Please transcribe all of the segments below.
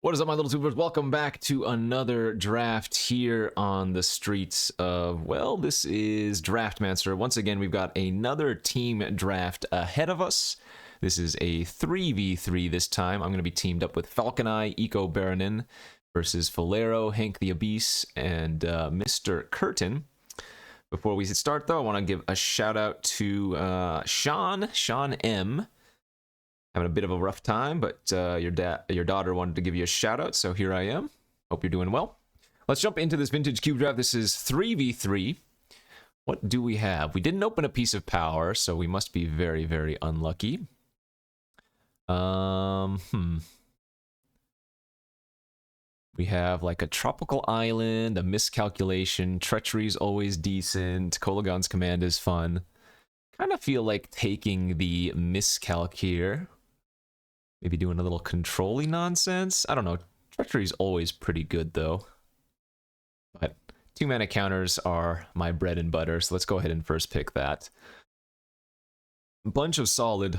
What is up, my little tubers? Welcome back to another draft here on the streets of, well, this is Draftmancer. Once again, we've got another team draft ahead of us. This is a 3v3 this time. I'm going to be teamed up with Falcon Eye, Eco Baronin versus Falero, Hank the Abyss, and Mr. Curtin. Before we start, though, I want to give a shout out to Sean M. Having a bit of a rough time, but your daughter wanted to give you a shout out, so here I am. Hope you're doing well. Let's jump into this vintage cube draft. This is 3v3. What do we have? We didn't open a piece of power, so we must be very, very unlucky. We have like a tropical island, a miscalculation, treachery's always decent, Kolagon's command is fun. Kind of feel like taking the miscalc here. Maybe doing a little controlling nonsense. I don't know. Treachery's always pretty good, though. But 2-mana counters are my bread and butter, so let's go ahead and first pick that. Bunch of solid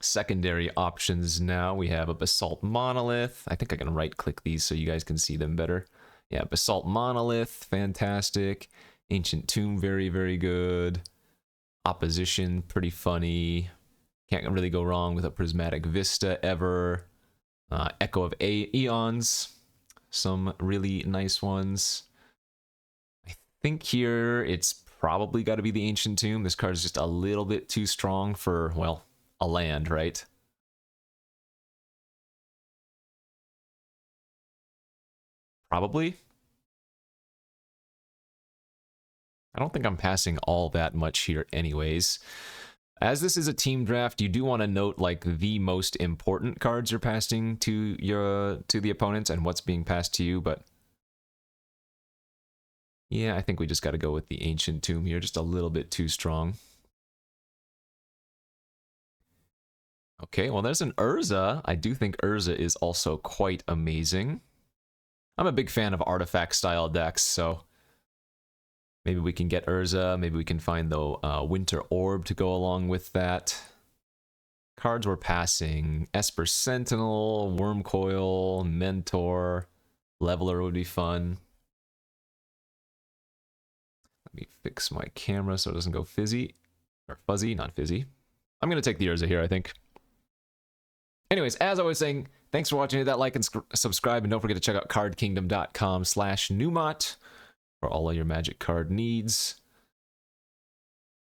secondary options now. We have a Basalt Monolith. I think I can right-click these so you guys can see them better. Yeah, Basalt Monolith, fantastic. Ancient Tomb, very, very good. Opposition, pretty funny. Can't really go wrong with a Prismatic Vista ever. Echo of Eons, some really nice ones. I think here it's probably got to be the Ancient Tomb. This card is just a little bit too strong for, well, a land, right? Probably. I don't think I'm passing all that much here anyways. As this is a team draft, you do want to note like the most important cards you're passing to the opponents and what's being passed to you, but yeah, I think we just got to go with the Ancient Tomb here, just a little bit too strong. Okay, well there's an Urza. I do think Urza is also quite amazing. I'm a big fan of artifact style decks, so maybe we can get Urza, maybe we can find the Winter Orb to go along with that. Cards we're passing, Esper Sentinel, Wormcoil, Mentor, Leveler would be fun. Let me fix my camera so it doesn't go fizzy, or fuzzy, not fizzy. I'm going to take the Urza here, I think. Anyways, as I was saying, thanks for watching. Hit that like and subscribe, and don't forget to check out cardkingdom.com/Numot for all of your Magic card needs.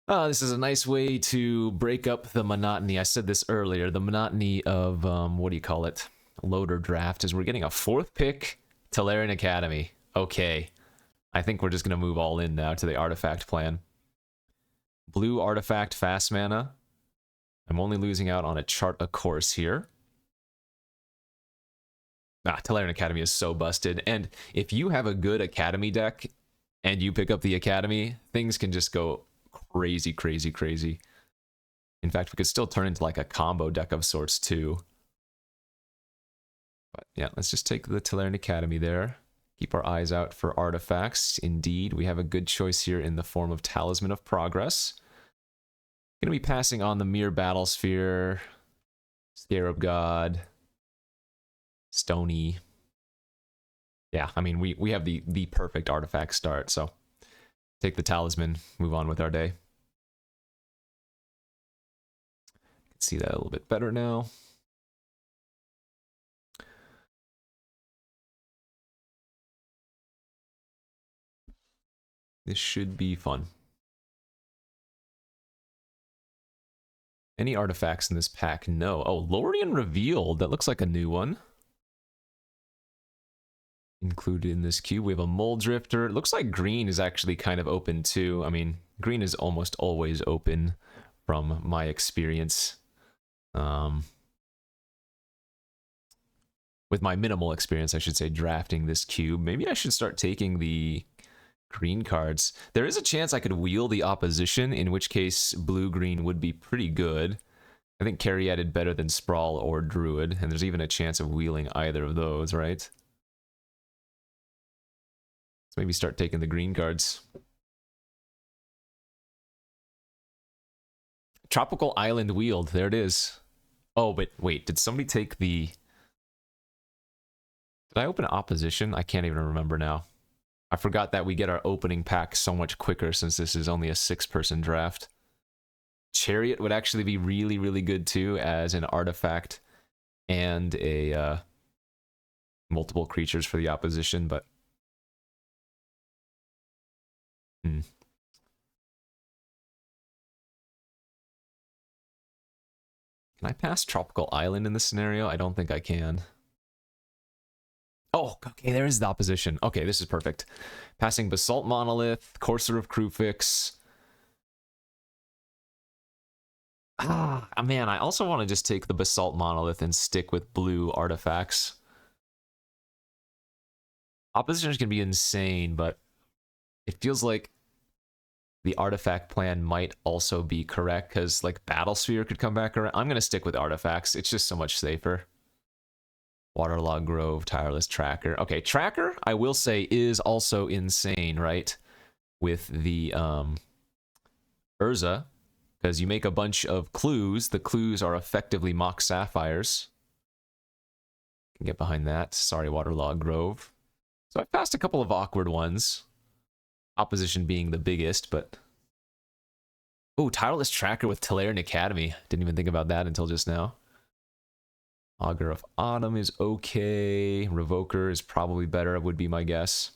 This is a nice way to break up the monotony. I said this earlier. The monotony of, what do you call it? Loader draft is we're getting a 4th pick, Tolarian Academy. Okay. I think we're just going to move all in now to the artifact plan. Blue artifact, fast mana. I'm only losing out on a chart a course here. Tolarian Academy is so busted. And if you have a good Academy deck and you pick up the Academy, things can just go crazy, crazy, crazy. In fact, we could still turn into like a combo deck of sorts too. But yeah, let's just take the Tolarian Academy there. Keep our eyes out for artifacts. Indeed, we have a good choice here in the form of Talisman of Progress. Gonna be passing on the Mirror Battlesphere, Scarab God, Stony. Yeah, I mean, we have the perfect artifact start, so take the Talisman, move on with our day. Can see that a little bit better now. This should be fun. Any artifacts in this pack? No. Oh, Lorien Revealed. That looks like a new one. Included in this cube, we have a Mole Drifter. It looks like green is actually kind of open too. I mean, green is almost always open from my experience. With my minimal experience, I should say, drafting this cube. Maybe I should start taking the green cards. There is a chance I could wheel the opposition, in which case blue-green would be pretty good. I think Caryatid better than Sprawl or Druid, and there's even a chance of wheeling either of those, right? Let's maybe start taking the green cards. Tropical Island Wheeled, there it is. Oh, but wait, did somebody take the... Did I open opposition? I can't even remember now. I forgot that we get our opening pack so much quicker since this is only a 6-person draft. Chariot would actually be really, really good too as an artifact and a multiple creatures for the opposition, but Can I pass Tropical Island in this scenario? I don't think I can. Oh, okay, there is the opposition. Okay, this is perfect. Passing Basalt Monolith, Courser of Krufix. Ah, man, I also want to just take the Basalt Monolith and stick with blue artifacts. Opposition can be insane, but it feels like the artifact plan might also be correct, because like Battle Sphere could come back around. I'm going to stick with artifacts. It's just so much safer. Waterlogged Grove, Tireless Tracker. Okay, Tracker, I will say, is also insane, right? With the Urza, because you make a bunch of clues. The clues are effectively mock sapphires. Can get behind that. Sorry, Waterlogged Grove. So I've passed a couple of awkward ones. Opposition being the biggest, but... Oh, Tireless Tracker with Tolarian Academy. Didn't even think about that until just now. Augur of Autumn is okay. Revoker is probably better, would be my guess.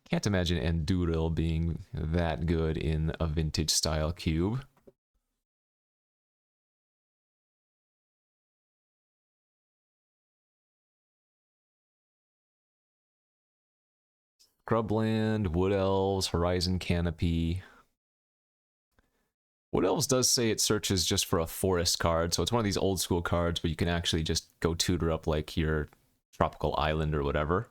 Can't imagine Anduril being that good in a vintage style cube. Scrubland, Wood Elves, Horizon Canopy. Wood Elves does say it searches just for a forest card, so it's one of these old school cards where you can actually just go tutor up like your Tropical Island or whatever.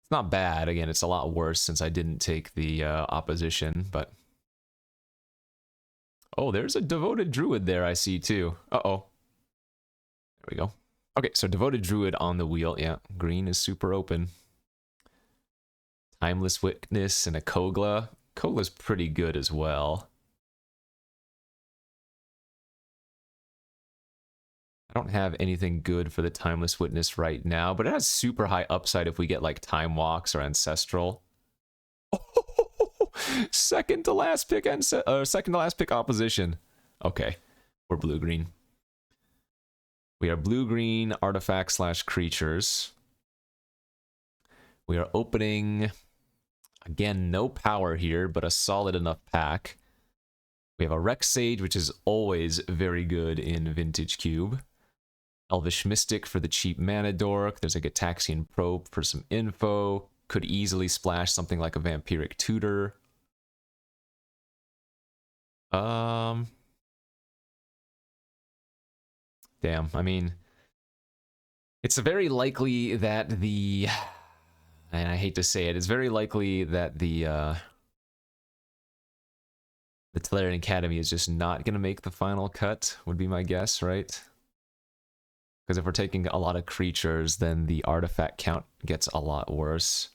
It's not bad. Again, it's a lot worse since I didn't take the opposition, but... Oh, there's a Devoted Druid there I see too. Uh-oh. There we go. Okay, so Devoted Druid on the wheel. Yeah, green is super open. Timeless Witness and a Kogla. Kogla's pretty good as well. I don't have anything good for the Timeless Witness right now, but it has super high upside if we get like Time Walks or Ancestral. Oh, second to last pick opposition. Okay, we're blue-green. We are blue-green artifact / creatures. We are opening, again, no power here, but a solid enough pack. We have a Rex Sage, which is always very good in Vintage Cube. Elvish Mystic for the cheap mana dork. There's a Gitaxian Probe for some info. Could easily splash something like a Vampiric Tutor. Damn, I mean, it's very likely that the... And I hate to say it, it's very likely that the Tolarian Academy is just not going to make the final cut, would be my guess, right? Because if we're taking a lot of creatures, then the artifact count gets a lot worse.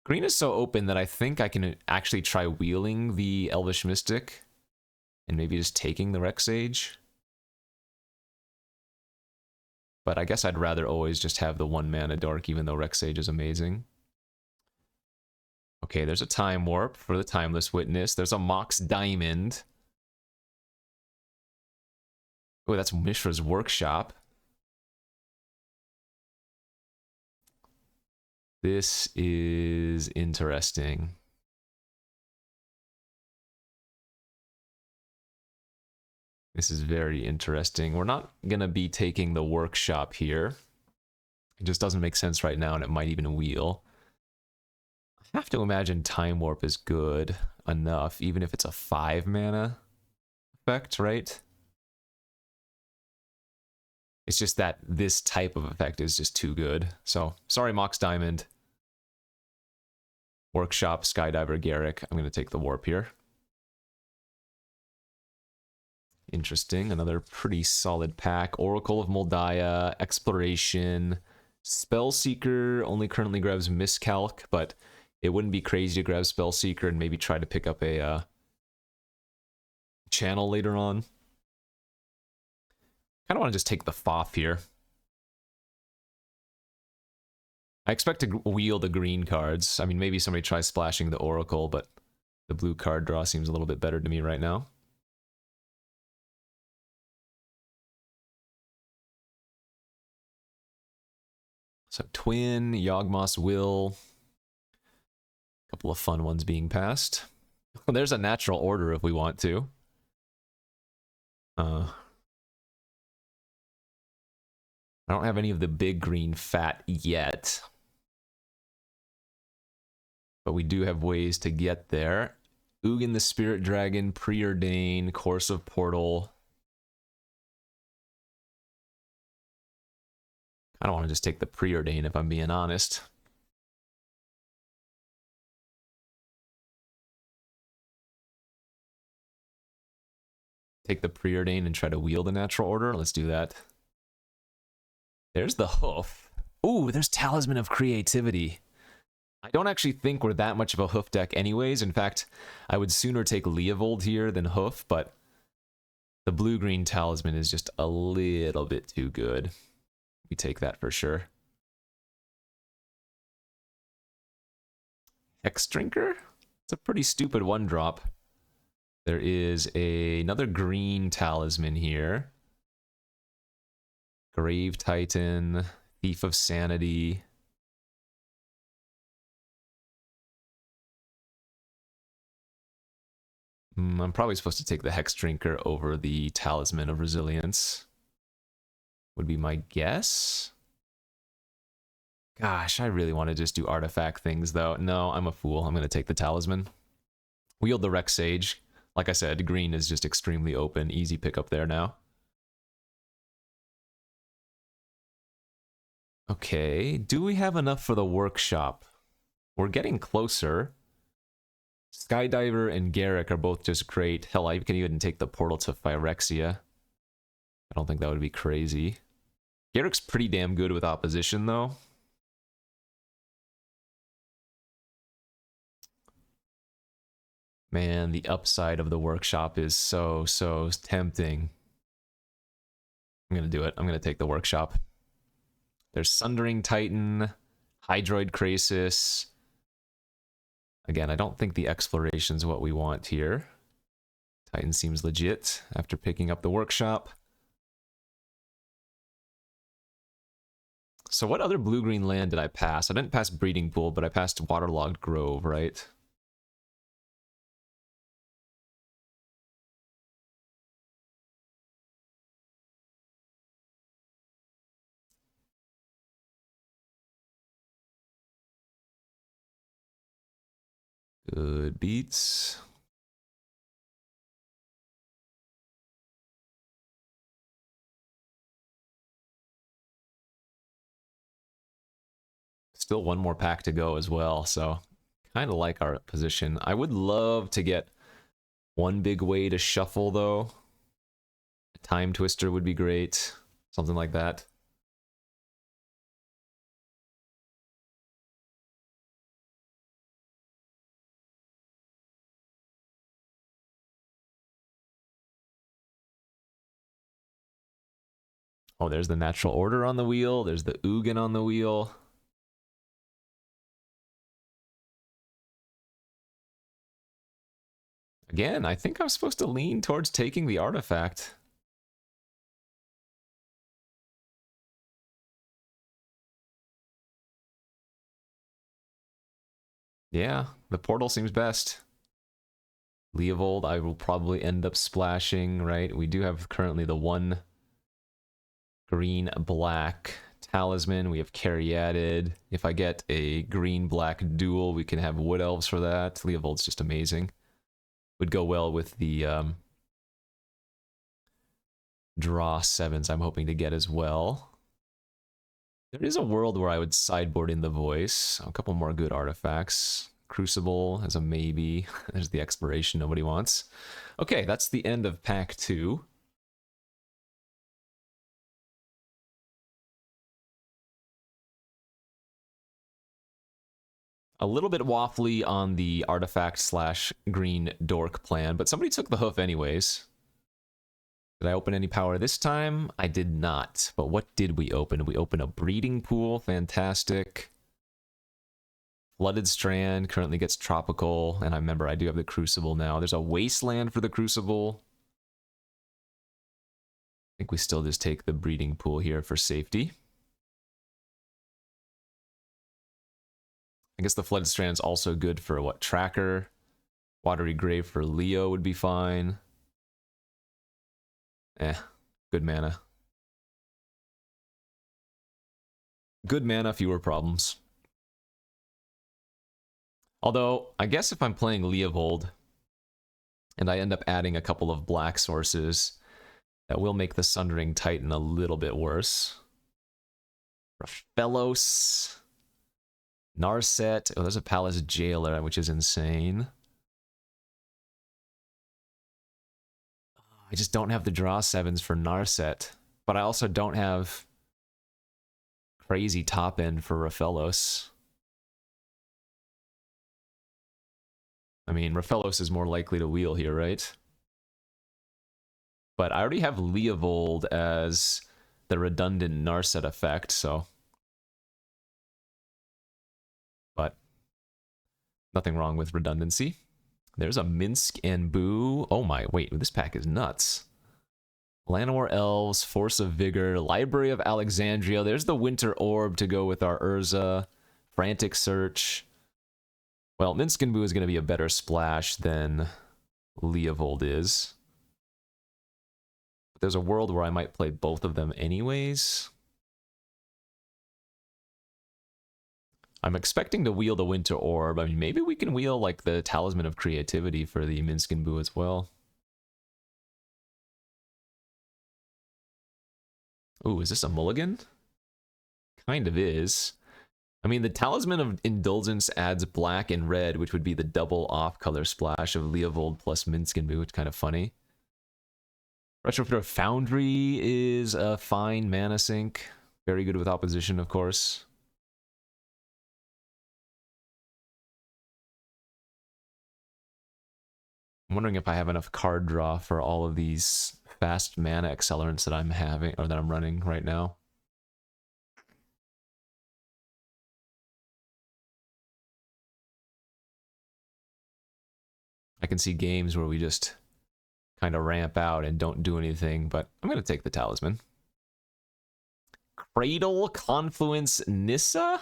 Green is so open that I think I can actually try wheeling the Elvish Mystic and maybe just taking the Rex Sage. But I guess I'd rather always just have the 1 mana dork, even though Rex Sage is amazing. Okay, there's a Time Warp for the Timeless Witness. There's a Mox Diamond. Oh, that's Mishra's Workshop. This is interesting. This is very interesting. We're not going to be taking the Workshop here. It just doesn't make sense right now, and it might even wheel. I have to imagine Time Warp is good enough, even if it's a 5 mana effect, right? It's just that this type of effect is just too good. So, sorry, Mox Diamond. Workshop, Skydiver, Garrick. I'm going to take the Warp here. Interesting. Another pretty solid pack. Oracle of Moldiah, Exploration, Spellseeker only currently grabs Miscalc, but it wouldn't be crazy to grab Spellseeker and maybe try to pick up a channel later on. Kind of want to just take the FOF here. I expect to wheel the green cards. I mean, maybe somebody tries splashing the Oracle, but the blue card draw seems a little bit better to me right now. So Twin, Yawgmoth's Will. A couple of fun ones being passed. There's a natural order if we want to. I don't have any of the big green fat yet. But we do have ways to get there. Ugin the Spirit Dragon, Preordain, Course of Portal. I don't want to just take the Preordain if I'm being honest. Take the Preordain and try to wheel the natural order. Let's do that. There's the Hoof. Ooh, there's Talisman of Creativity. I don't actually think we're that much of a Hoof deck anyways. In fact, I would sooner take Leovold here than Hoof, but the blue-green Talisman is just a little bit too good. We take that for sure. Hex Drinker? It's a pretty stupid one-drop. There is another green Talisman here. Grave Titan, Thief of Sanity. I'm probably supposed to take the Hex Drinker over the Talisman of Resilience. Would be my guess. Gosh, I really want to just do artifact things, though. No, I'm a fool. I'm going to take the Talisman. Wield the Rex Sage. Like I said, green is just extremely open. Easy pickup there now. Okay, do we have enough for the workshop? We're getting closer. Skydiver and Garrick are both just great. Hell, I can even take the portal to Phyrexia. I don't think that would be crazy. Garrick's pretty damn good with opposition, though. Man, the upside of the workshop is so tempting. I'm gonna do it. I'm gonna take the workshop. There's Sundering Titan, Hydroid Krasis. Again, I don't think the exploration's what we want here. Titan seems legit after picking up the workshop. So what other blue-green land did I pass? I didn't pass Breeding Pool, but I passed Waterlogged Grove, right? Good beats. Still one more pack to go as well, so kind of like our position. I would love to get one big way to shuffle, though. A Time Twister would be great. Something like that. Oh, there's the Natural Order on the wheel. There's the Ugin on the wheel. Again, I think I'm supposed to lean towards taking the artifact. Yeah, the portal seems best. Leovold, I will probably end up splashing, right? We do have currently the one green-black Talisman. We have Caryatid. If I get a green-black duel, we can have Wood Elves for that. Leovold's just amazing. Would go well with the draw 7s I'm hoping to get as well. There is a world where I would sideboard in the Voice. A couple more good artifacts. Crucible as a maybe. There's the Exploration nobody wants. Okay, that's the end of pack 2. A little bit waffly on the artifact slash green dork plan, but somebody took the hoof anyways. Did I open any power this time? I did not. But what did we open? We opened a breeding pool. Fantastic. Flooded Strand currently gets tropical. And I remember I do have the Crucible now. There's a Wasteland for the Crucible. I think we still just take the breeding pool here for safety. I guess the Flooded Strand's also good for what? Tracker. Watery Grave for Leo would be fine. Good mana. Good mana, fewer problems. Although, I guess if I'm playing Leovold, and I end up adding a couple of black sources, that will make the Sundering Titan a little bit worse. Raphelos. Narset. Oh, there's a Palace Jailer, which is insane. I just don't have the draw 7s for Narset. But I also don't have crazy top end for Raphelos. I mean, Raphelos is more likely to wheel here, right? But I already have Leovold as the redundant Narset effect, so... But nothing wrong with redundancy. There's a Minsk and Boo. Oh my, wait, this pack is nuts. Llanowar Elves, Force of Vigor, Library of Alexandria. There's the Winter Orb to go with our Urza. Frantic Search. Well, Minsk and Boo is going to be a better splash than Leovold is. But there's a world where I might play both of them anyways. I'm expecting to wheel the Winter Orb. I mean, maybe we can wheel like the Talisman of Creativity for the Minsk and Boo as well. Ooh, is this a mulligan? Kind of is. I mean, the Talisman of Indulgence adds black and red, which would be the double off-color splash of Leovold plus Minsk and Boo. It's kind of funny. Retrofitter Foundry is a fine mana sink. Very good with opposition, of course. I'm wondering if I have enough card draw for all of these fast mana accelerants that I'm having, or that I'm running right now. I can see games where we just kind of ramp out and don't do anything, but I'm going to take the Talisman. Cradle, Confluence, Nissa?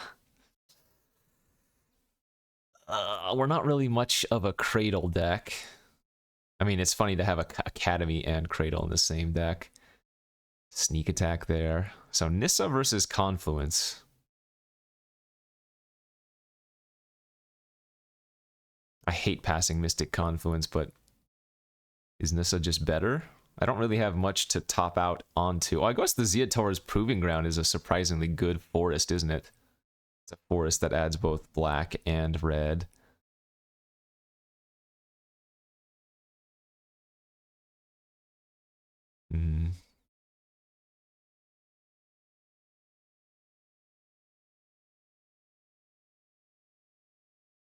We're not really much of a Cradle deck. I mean, it's funny to have a Academy and Cradle in the same deck. Sneak attack there. So Nissa versus Confluence. I hate passing Mystic Confluence, but is Nissa just better? I don't really have much to top out onto. Oh, I guess the Zeator's Proving Ground is a surprisingly good forest, isn't it? It's a forest that adds both black and red.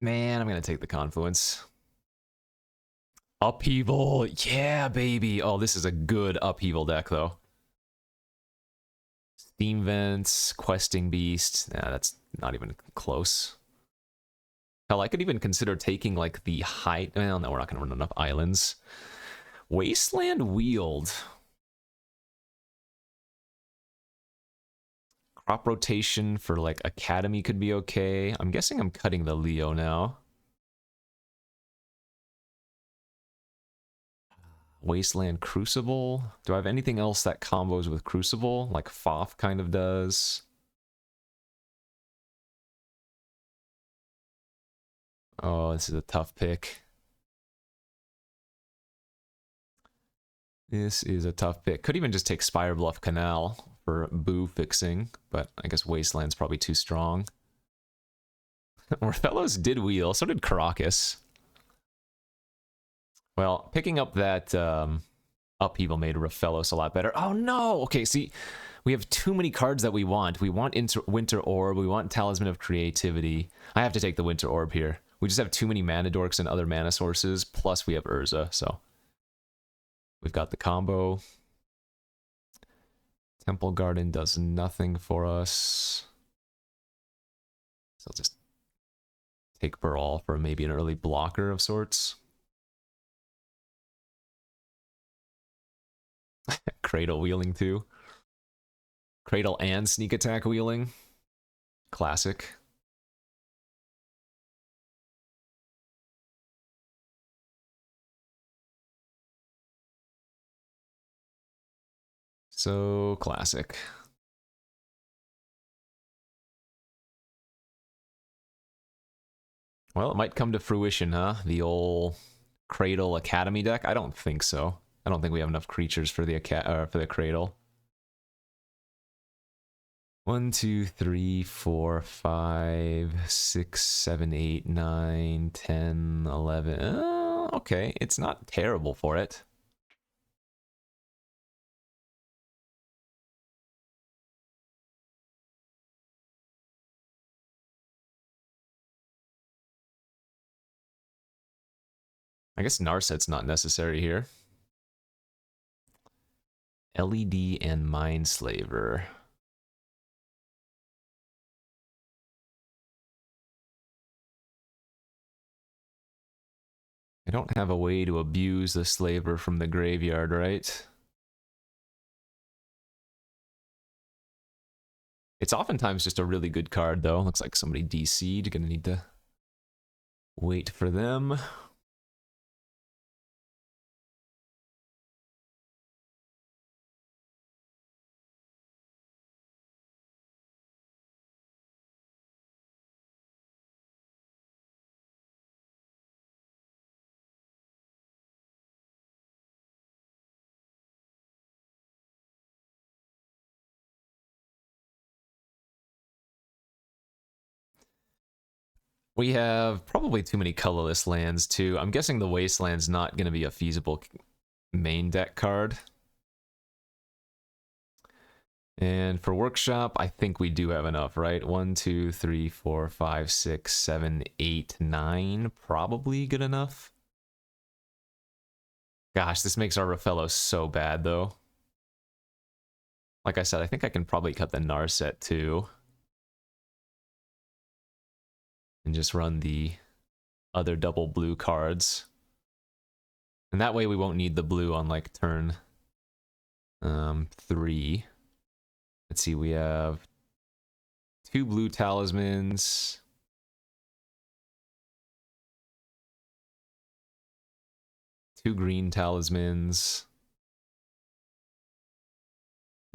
Man, I'm going to take the Confluence. Upheaval. Yeah, baby. Oh, this is a good Upheaval deck, though. Steam Vents, Questing Beast. Nah, that's not even close. Hell, I could even consider taking, like, the high... Well, no, we're not going to run enough islands. Wasteland Wield. Crop rotation for, like, Academy could be okay. I'm guessing I'm cutting the Leo now. Wasteland Crucible. Do I have anything else that combos with Crucible? Like Foth kind of does. Oh, this is a tough pick. This is a tough pick. Could even just take Spirebluff Canal for Boo fixing, but I guess Wasteland's probably too strong. Raphelos did wheel, so did Caracas. Well, picking up that Upheaval made Raphelos a lot better. Oh no! Okay, see, we have too many cards that we want. We want Winter Orb, we want Talisman of Creativity. I have to take the Winter Orb here. We just have too many mana dorks and other mana sources, plus we have Urza, so... We've got the combo. Temple Garden does nothing for us. So I'll just take Baral for maybe an early blocker of sorts. Cradle wheeling too. Cradle and sneak attack wheeling. Classic. So classic. Well, it might come to fruition, huh? The old Cradle Academy deck? I don't think so. I don't think we have enough creatures for the Cradle. 1, 2, 3, 4, 5, 6, 7, 8, 9, 10, 11. Okay, it's not terrible for it. I guess Narset's not necessary here. LED and Mindslaver. I don't have a way to abuse the Slaver from the graveyard, right? It's oftentimes just a really good card, though. Looks like somebody DC'd. Gonna need to wait for them. We have probably too many colorless lands, too. I'm guessing the Wasteland's not going to be a feasible main deck card. And for Workshop, I think we do have enough, right? 1, 2, 3, 4, 5, 6, 7, 8, 9. Probably good enough. Gosh, this makes our Rafello so bad, though. Like I said, I think I can probably cut the Narset, too. And just run the other double blue cards. And that way we won't need the blue on, like, turn 3. Let's see, we have 2 blue talismans. 2 green talismans.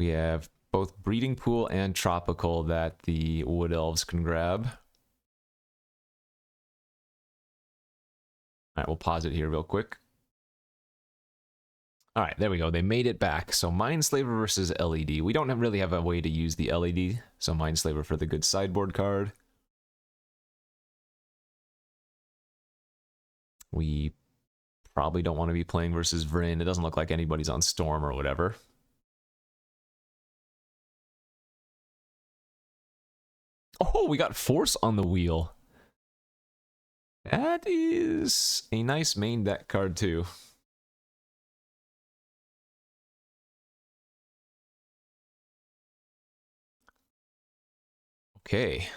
We have both Breeding Pool and Tropical that the Wood Elves can grab. All right, we'll pause it here real quick. All right, there we go. They made it back. So Mindslaver versus LED. We don't really have a way to use the LED, so Mindslaver for the good sideboard card. We probably don't want to be playing versus Vryn. It doesn't look like anybody's on Storm or whatever. Oh, we got Force on the wheel. That is a nice main deck card, too. Okay.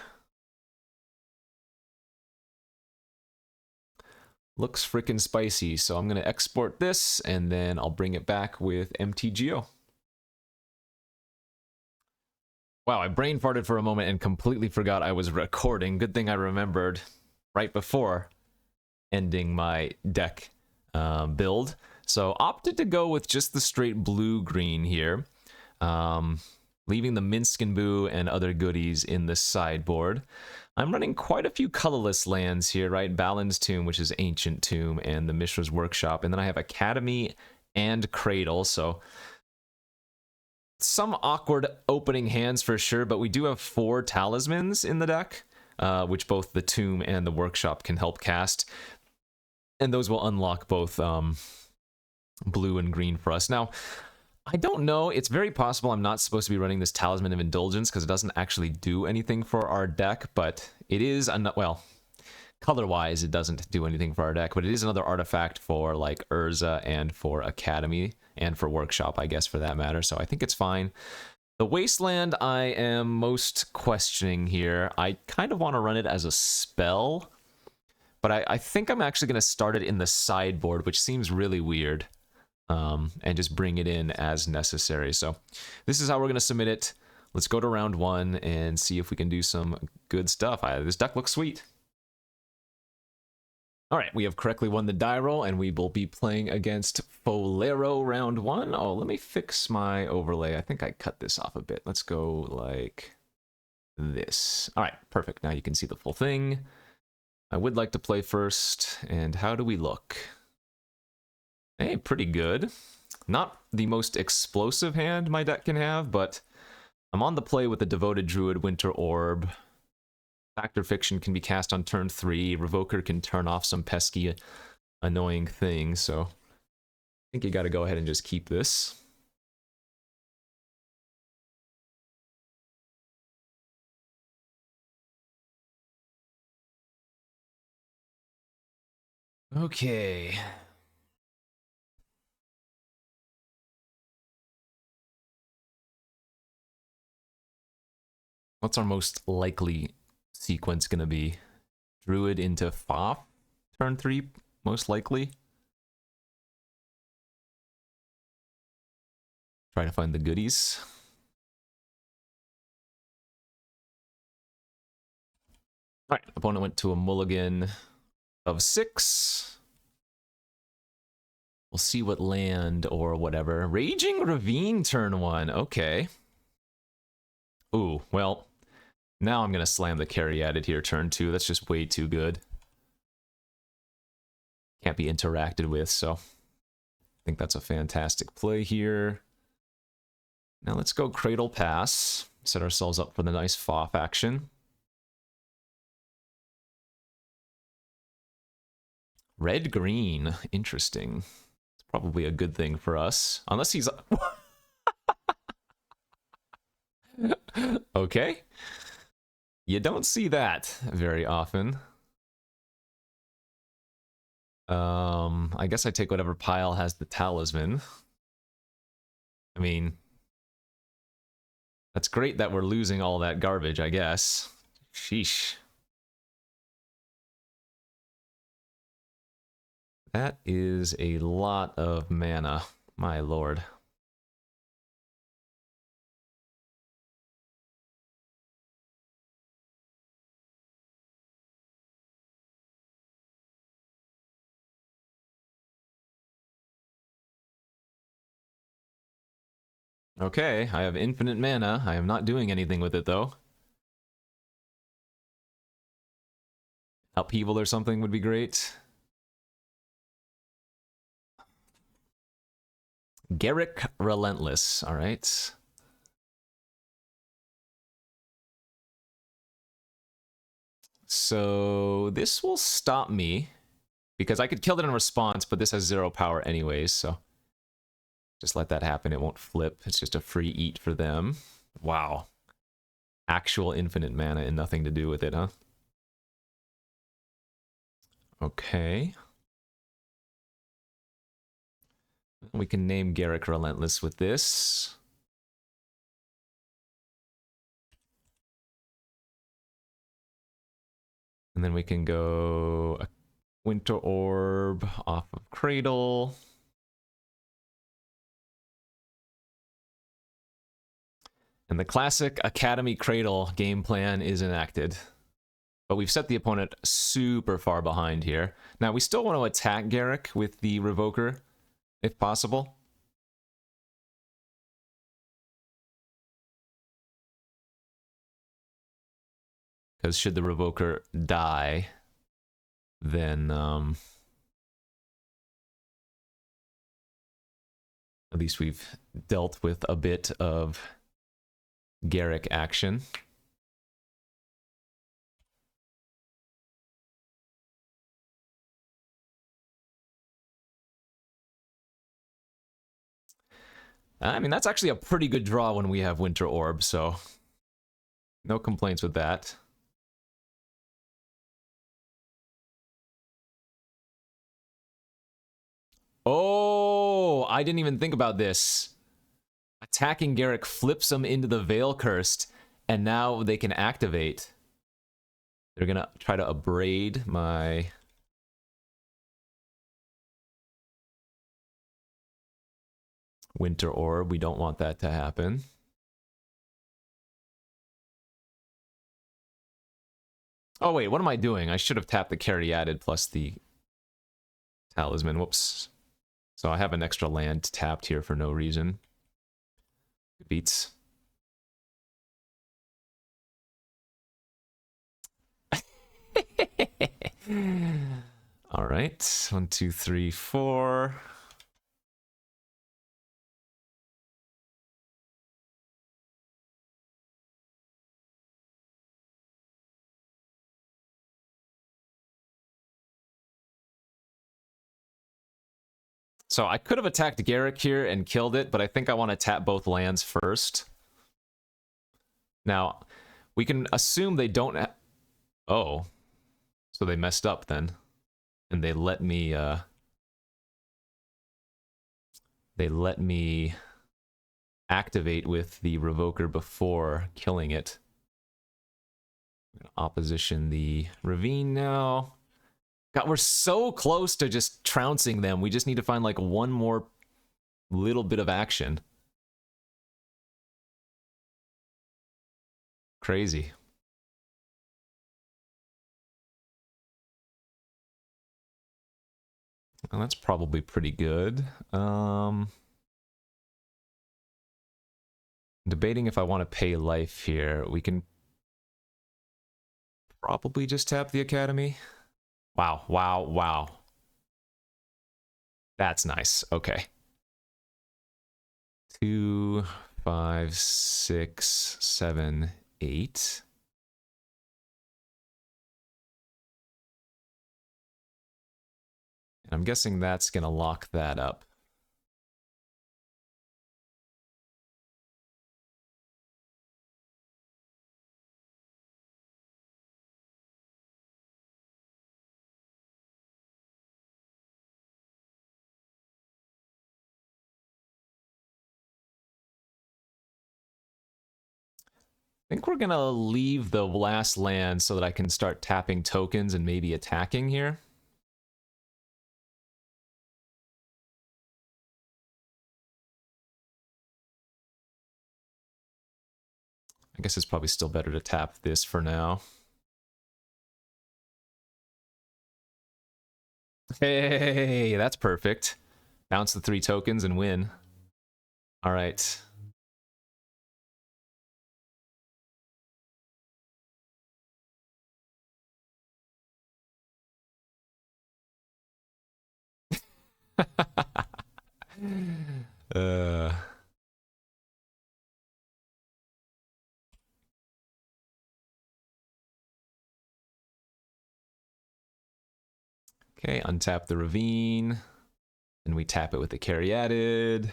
Looks freaking spicy, so I'm going to export this, and then I'll bring it back with MTGO. Wow, I brain farted for a moment and completely forgot I was recording. Good thing I remembered right before ending my deck build. So opted to go with just the straight blue-green here. Leaving the Minsk and Boo and other goodies in the sideboard. I'm running quite a few colorless lands here, right? Balin's Tomb, which is Ancient Tomb, and the Mishra's Workshop. And then I have Academy and Cradle, so some awkward opening hands for sure, but we do have 4 talismans in the deck, which both the Tomb and the Workshop can help cast. And those will unlock both blue and green for us. Now, I don't know. It's very possible I'm not supposed to be running this Talisman of Indulgence because it doesn't actually do anything for our deck, but it is, well, color-wise, it doesn't do anything for our deck, but it is another artifact for, like, Urza and for Academy and for Workshop, I guess, for that matter, so I think it's fine. The Wasteland I am most questioning here. I kind of want to run it as a spell, but I think I'm actually going to start it in the sideboard, which seems really weird, and just bring it in as necessary. So this is how we're going to submit it. Let's go to round 1 and see if we can do some good stuff. This deck looks sweet. All right, we have correctly won the die roll, and we will be playing against Folero round 1. Oh, let me fix my overlay. I think I cut this off a bit. Let's go like this. All right, perfect. Now you can see the full thing. I would like to play first, and how do we look? Hey, pretty good. Not the most explosive hand my deck can have, but I'm on the play with the Devoted Druid Winter Orb. Factor Fiction can be cast on turn 3. Revoker can turn off some pesky, annoying thing, so I think you gotta go ahead and just keep this. Okay. What's our most likely sequence gonna be? Druid into Fa, turn 3, most likely. Try to find the goodies. Alright, opponent went to a mulligan of 6. We'll see what land or whatever. Raging Ravine turn 1, okay. Ooh, well, now I'm gonna slam the Caryatid here turn 2. That's just way too good. Can't be interacted with, so I think that's a fantastic play here. Now let's go Cradle Pass. Set ourselves up for the nice FOF action. Red-green, interesting. It's probably a good thing for us. Unless he's... Okay. You don't see that very often. I guess I take whatever pile has the talisman. I mean, that's great that we're losing all that garbage, I guess. Sheesh. That is a lot of mana, my lord. Okay, I have infinite mana. I am not doing anything with it, though. Upheaval or something would be great. Garrick Relentless, alright. So this will stop me, because I could kill it in response, but this has 0 power anyways, so just let that happen. It won't flip. It's just a free eat for them. Wow. Actual infinite mana and nothing to do with it, huh? Okay. We can name Garrick Relentless with this. And then we can go a Winter Orb off of Cradle. And the classic Academy Cradle game plan is enacted. But we've set the opponent super far behind here. Now, we still want to attack Garrick with the Revoker, if possible. Because should the Revoker die, then at least we've dealt with a bit of Garrick action. I mean, that's actually a pretty good draw when we have Winter Orb, so no complaints with that. Oh, I didn't even think about this. Attacking Garrick flips them into the Veil Cursed, and now they can activate. They're gonna try to abrade my... Winter Orb. We don't want that to happen. Oh wait, what am I doing? I should have tapped the Caryatid plus the Talisman. Whoops. So I have an extra land tapped here for no reason. Beats. All right. 1, 2, 3, 4. So I could have attacked Garrick here and killed it, but I think I want to tap both lands first. Now, we can assume they don't... Oh. So they messed up then. And they let me... They let me activate with the Revoker before killing it. I'm gonna opposition the Ravine now. God, we're so close to just trouncing them. We just need to find like one more little bit of action. Crazy. Well, that's probably pretty good. Debating if I want to pay life here. We can probably just tap the Academy. Wow, wow, wow. That's nice. Okay. 2, 5, 6, 7, 8. And I'm guessing that's going to lock that up. I think we're going to leave the last land so that I can start tapping tokens and maybe attacking here. I guess it's probably still better to tap this for now. Hey, that's perfect. Bounce the 3 tokens and win. All right. uh... Okay, untap the Ravine. And we tap it with the Caryatid.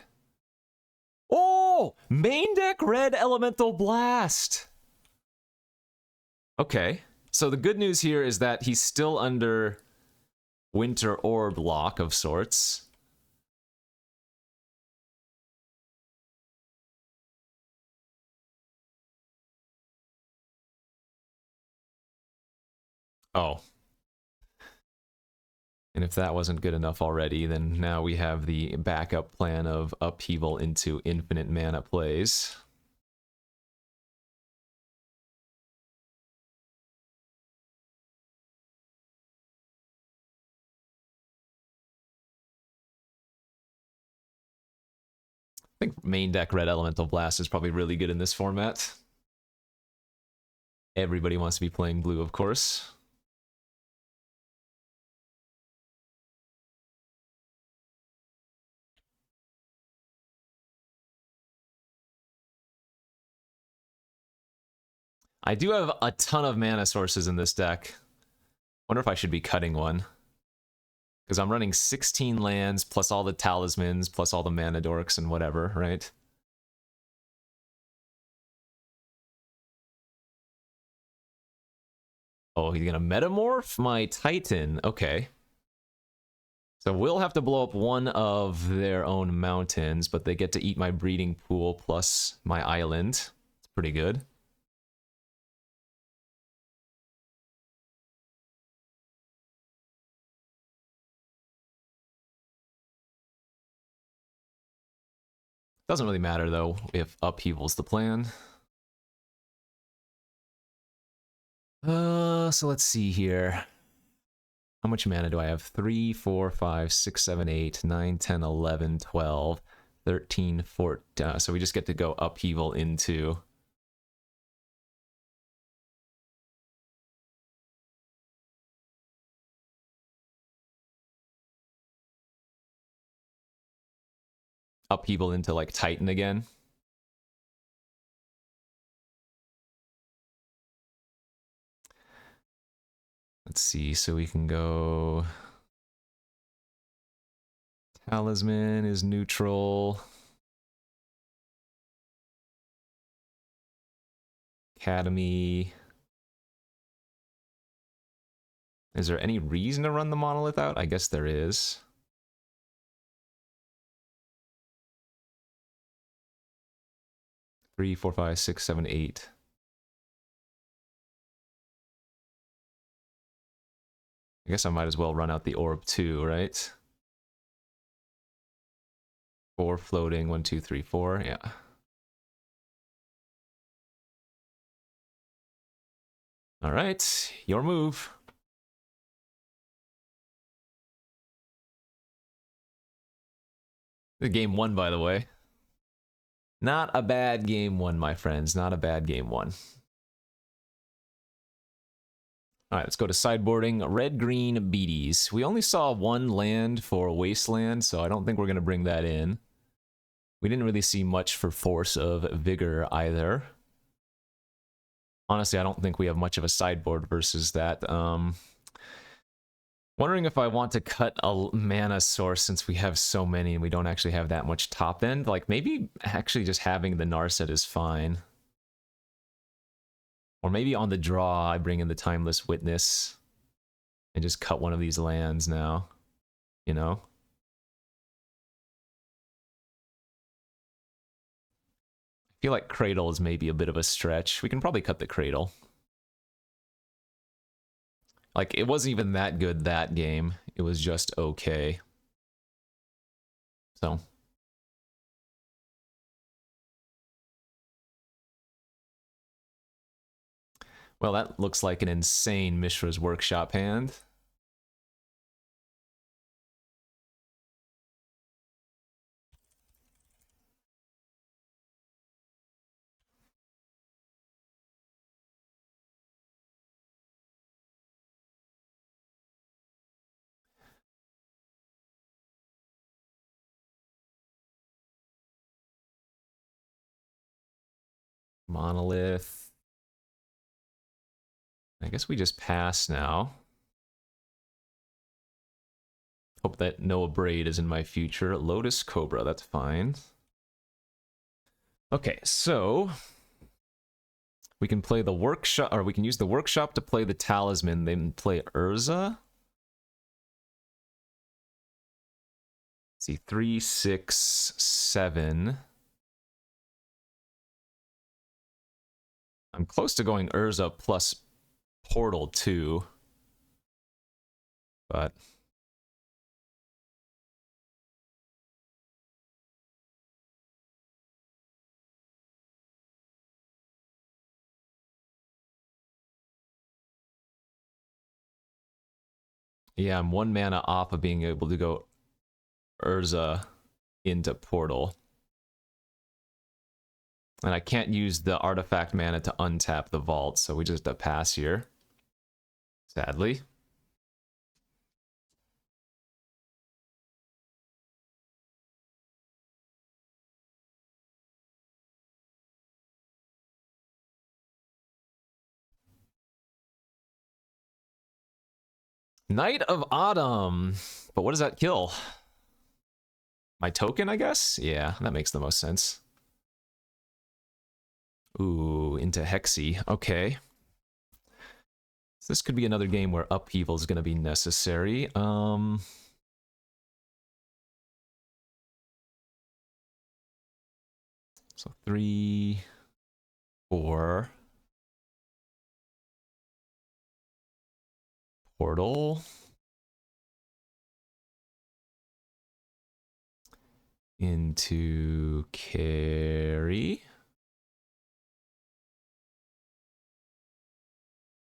Oh! Main deck red Elemental Blast! Okay. So the good news here is that he's still under Winter Orb lock of sorts. Oh. And if that wasn't good enough already, then now we have the backup plan of upheaval into infinite mana plays. I think main deck red Elemental Blast is probably really good in this format. Everybody wants to be playing blue, of course. I do have a ton of mana sources in this deck. Wonder if I should be cutting one. Because I'm running 16 lands, plus all the talismans, plus all the mana dorks and whatever, right? Oh, he's gonna metamorph my Titan. Okay. So we'll have to blow up one of their own mountains, but they get to eat my breeding pool plus my island. It's pretty good. Doesn't really matter, though, if upheaval's the plan. So let's see here. How much mana do I have? 3, 4, 5, 6, 7, 8, 9, 10, 11, 12, 13, 14. So we just get to go upheaval into... upheaval into, like, Titan again. Let's see, so we can go... Talisman is neutral. Academy. Is there any reason to run the monolith out? I guess there is. Three, four, five, six, seven, 8. I guess I might as well run out the orb too, right? 4 floating, 1, 2, 3, 4, yeah. All right, your move. The game 1, by the way. Not a bad game 1, my friends. Not a bad game 1. All right, let's go to sideboarding. Red-green beaties. We only saw 1 land for Wasteland, so I don't think we're going to bring that in. We didn't really see much for Force of Vigor either. Honestly, I don't think we have much of a sideboard versus that. Wondering if I want to cut a mana source since we have so many and we don't actually have that much top end. Like, maybe actually just having the Narset is fine. Or maybe on the draw, I bring in the Timeless Witness and just cut one of these lands now, you know? I feel like Cradle is maybe a bit of a stretch. We can probably cut the Cradle. Like, it wasn't even that good that game. It was just okay. So. Well, that looks like an insane Mishra's Workshop hand. Monolith. I guess we just pass now. Hope that Noah Braid is in my future. Lotus Cobra, that's fine. Okay, so we can play the workshop, or we can use the workshop to play the talisman, then play Urza. Let's see, 3, 6, 7. I'm close to going Urza plus Portal 2. But yeah, I'm 1 mana off of being able to go Urza into Portal. And I can't use the artifact mana to untap the vault, so we just have to pass here. Sadly. Night of Autumn. But what does that kill? My token, I guess? Yeah, that makes the most sense. Ooh, into Hexy. Okay. So this could be another game where upheaval is going to be necessary. So 3, 4. Portal. Into carry.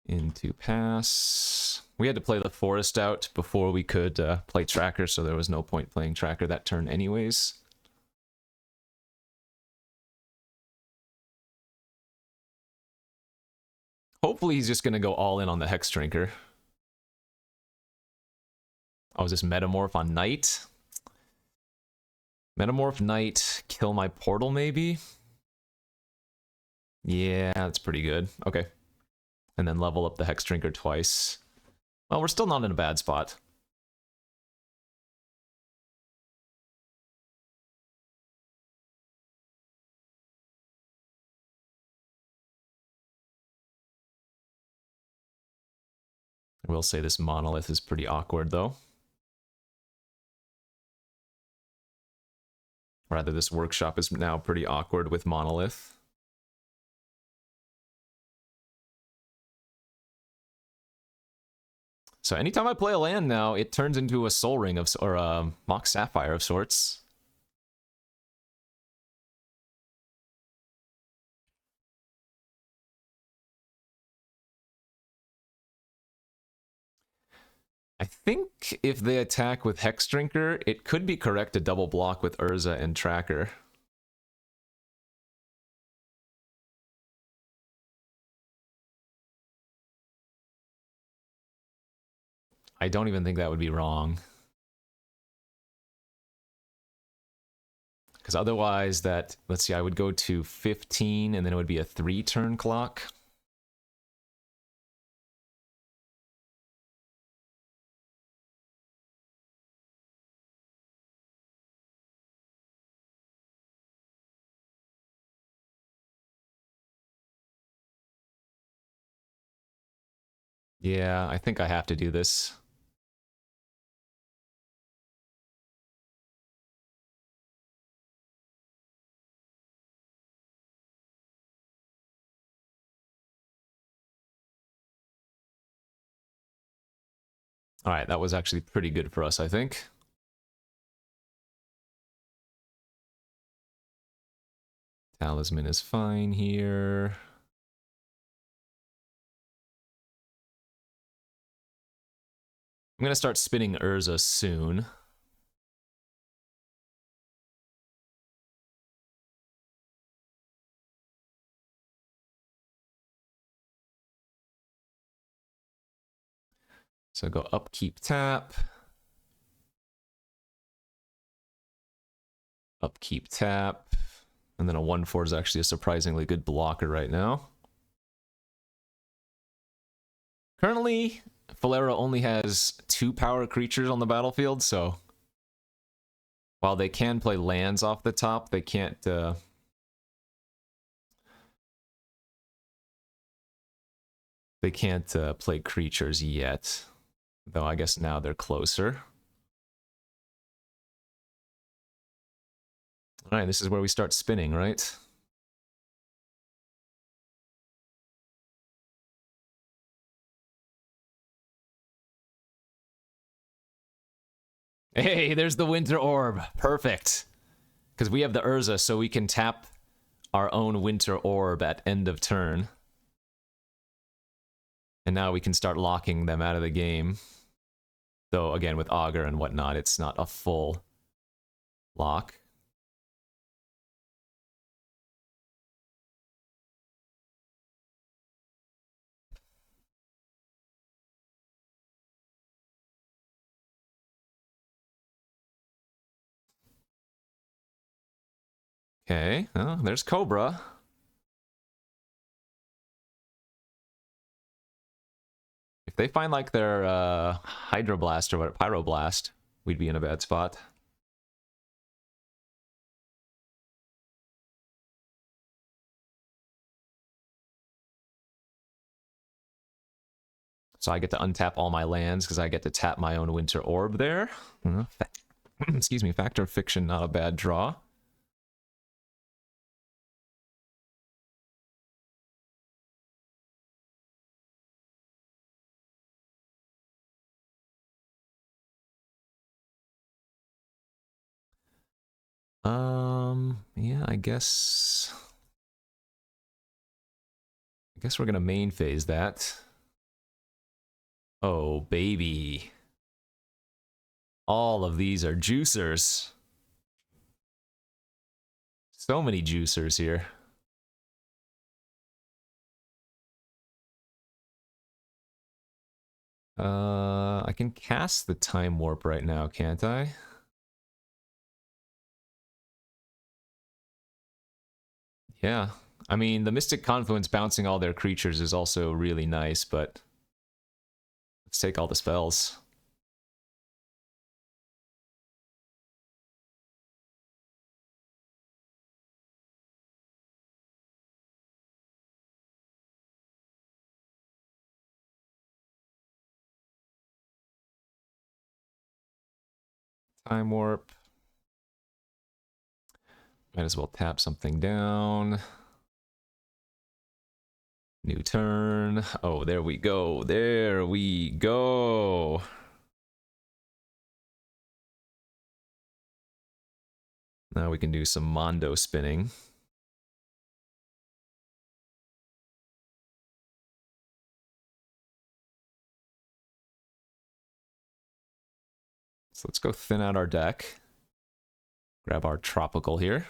Into pass. We had to play the forest out before we could play tracker, so there was no point playing tracker that turn anyways. Hopefully he's just going to go all in on the Hex Drinker. Oh, is this Metamorph on Knight? Metamorph Knight, kill my portal maybe? Yeah, that's pretty good. Okay. And then level up the Hex Drinker twice. Well, we're still not in a bad spot. I will say this monolith is pretty awkward, though. Rather, this workshop is now pretty awkward with monolith. So anytime I play a land now, it turns into a Soul Ring of, or a Mox Sapphire of sorts. I think if they attack with Hex Drinker, it could be correct to double block with Urza and Tracker. I don't even think that would be wrong. Because otherwise that, let's see, I would go to 15 and then it would be a 3-turn clock. Yeah, I think I have to do this. All right, that was actually pretty good for us, I think. Talisman is fine here. I'm going to start spinning Urza soon. So go upkeep tap. Upkeep tap. And then a 1/4 is actually a surprisingly good blocker right now. Currently, Falera only has 2 power creatures on the battlefield, so while they can play lands off the top, they can't play creatures yet. Though I guess now they're closer. All right, this is where we start spinning, right? Hey, there's the Winter Orb. Perfect. Because we have the Urza, so we can tap our own Winter Orb at end of turn. And now we can start locking them out of the game. Though, again, with Augur and whatnot, it's not a full lock. Okay, oh, there's Cobra. If they find like their Hydroblast or what, Pyroblast, we'd be in a bad spot. So I get to untap all my lands because I get to tap my own Winter Orb there. Excuse me, Factor of Fiction, not a bad draw. Yeah, I guess we're gonna main phase that. Oh, baby. All of these are juicers. So many juicers here. I can cast the Time Warp right now, can't I? Yeah. I mean, the Mystic Confluence bouncing all their creatures is also really nice, but let's take all the spells. Time Warp. Might as well tap something down. New turn. Oh, there we go. There we go. Now we can do some Mondo spinning. So let's go thin out our deck. Grab our Tropical here.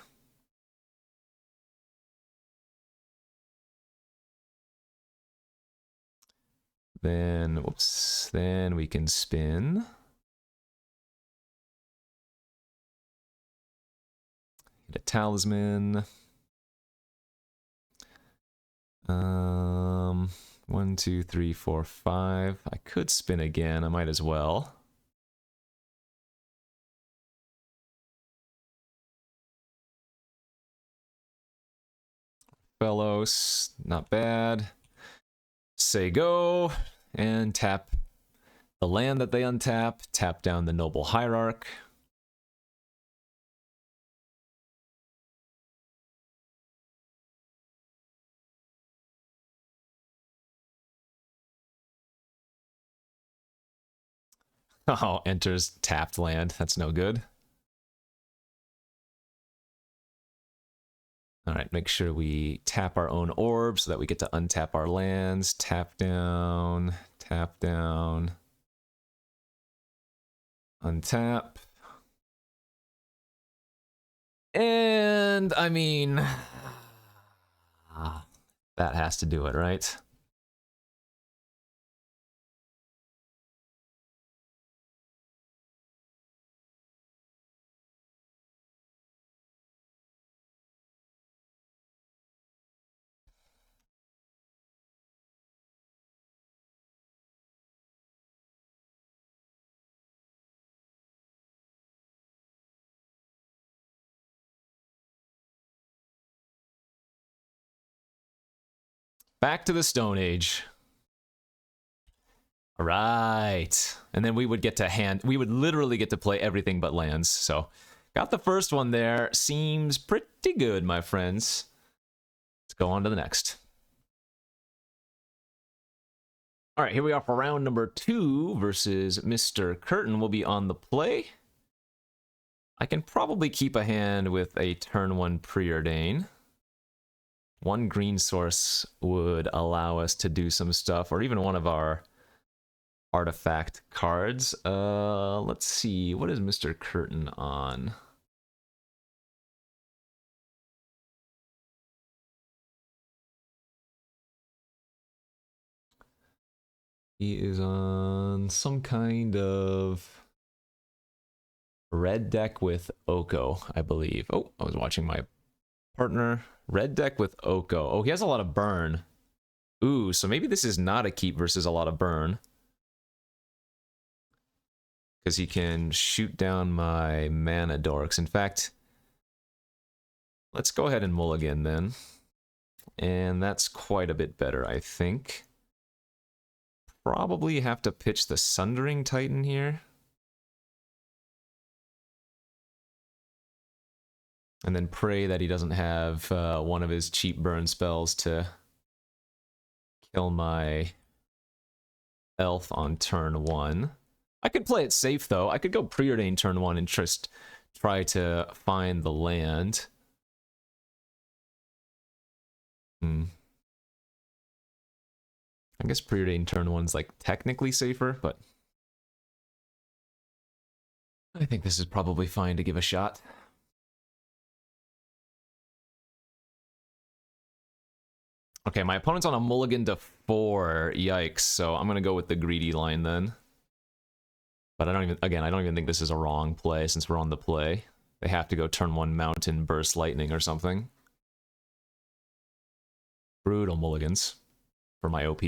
Then, whoops, then we can spin. Get a Talisman. 1, 2, 3, 4, 5. I could spin again. I might as well. Fellows, not bad. Say go, and tap the land that they untap. Tap down the Noble Hierarch. Oh, enters tapped land. That's no good. All right, make sure we tap our own orb so that we get to untap our lands. Tap down, untap. And, I mean, that has to do it, right? Back to the Stone Age. All right. And then we would get to we would literally get to play everything but lands. So, got the first one there. Seems pretty good, my friends. Let's go on to the next. All right, here we are for round number 2 versus Mr. Curtin will be on the play. I can probably keep a hand with a turn 1 Preordain. 1 green source would allow us to do some stuff, or even one of our artifact cards. Let's see, what is Mr. Curtin on? He is on some kind of red deck with Oko, I believe. Oh, I was watching my partner. Red deck with Oko. Oh, he has a lot of burn. Ooh, so maybe this is not a keep versus a lot of burn. Because he can shoot down my mana dorks. In fact, let's go ahead and mulligan then. And that's quite a bit better, I think. Probably have to pitch the Sundering Titan here. And then pray that he doesn't have one of his cheap burn spells to kill my elf on turn 1. I could play it safe, though. I could go Preordain turn 1 and just try to find the land. I guess preordained turn 1's like technically safer, but I think this is probably fine to give a shot. Okay, my opponent's on a mulligan to 4. Yikes. So I'm gonna go with the greedy line then. But I don't even think this is a wrong play since we're on the play. They have to go turn 1 mountain, burst lightning or something. Brutal mulligans for my OP.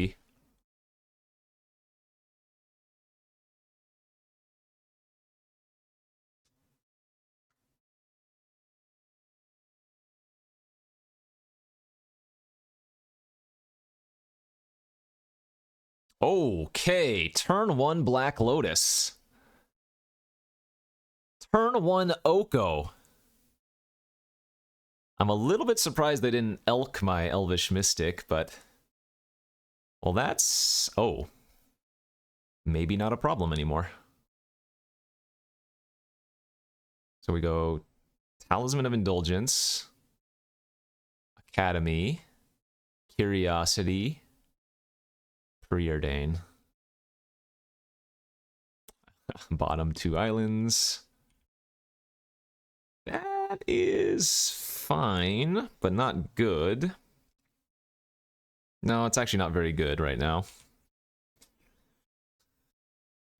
Okay, turn 1 Black Lotus. Turn 1 Oko. I'm a little bit surprised they didn't elk my Elvish Mystic, but... Well, that's... Oh. Maybe not a problem anymore. So we go Talisman of Indulgence, Academy, Curiosity, Preordain. Bottom 2 islands. That is fine, but not good. No, it's actually not very good right now.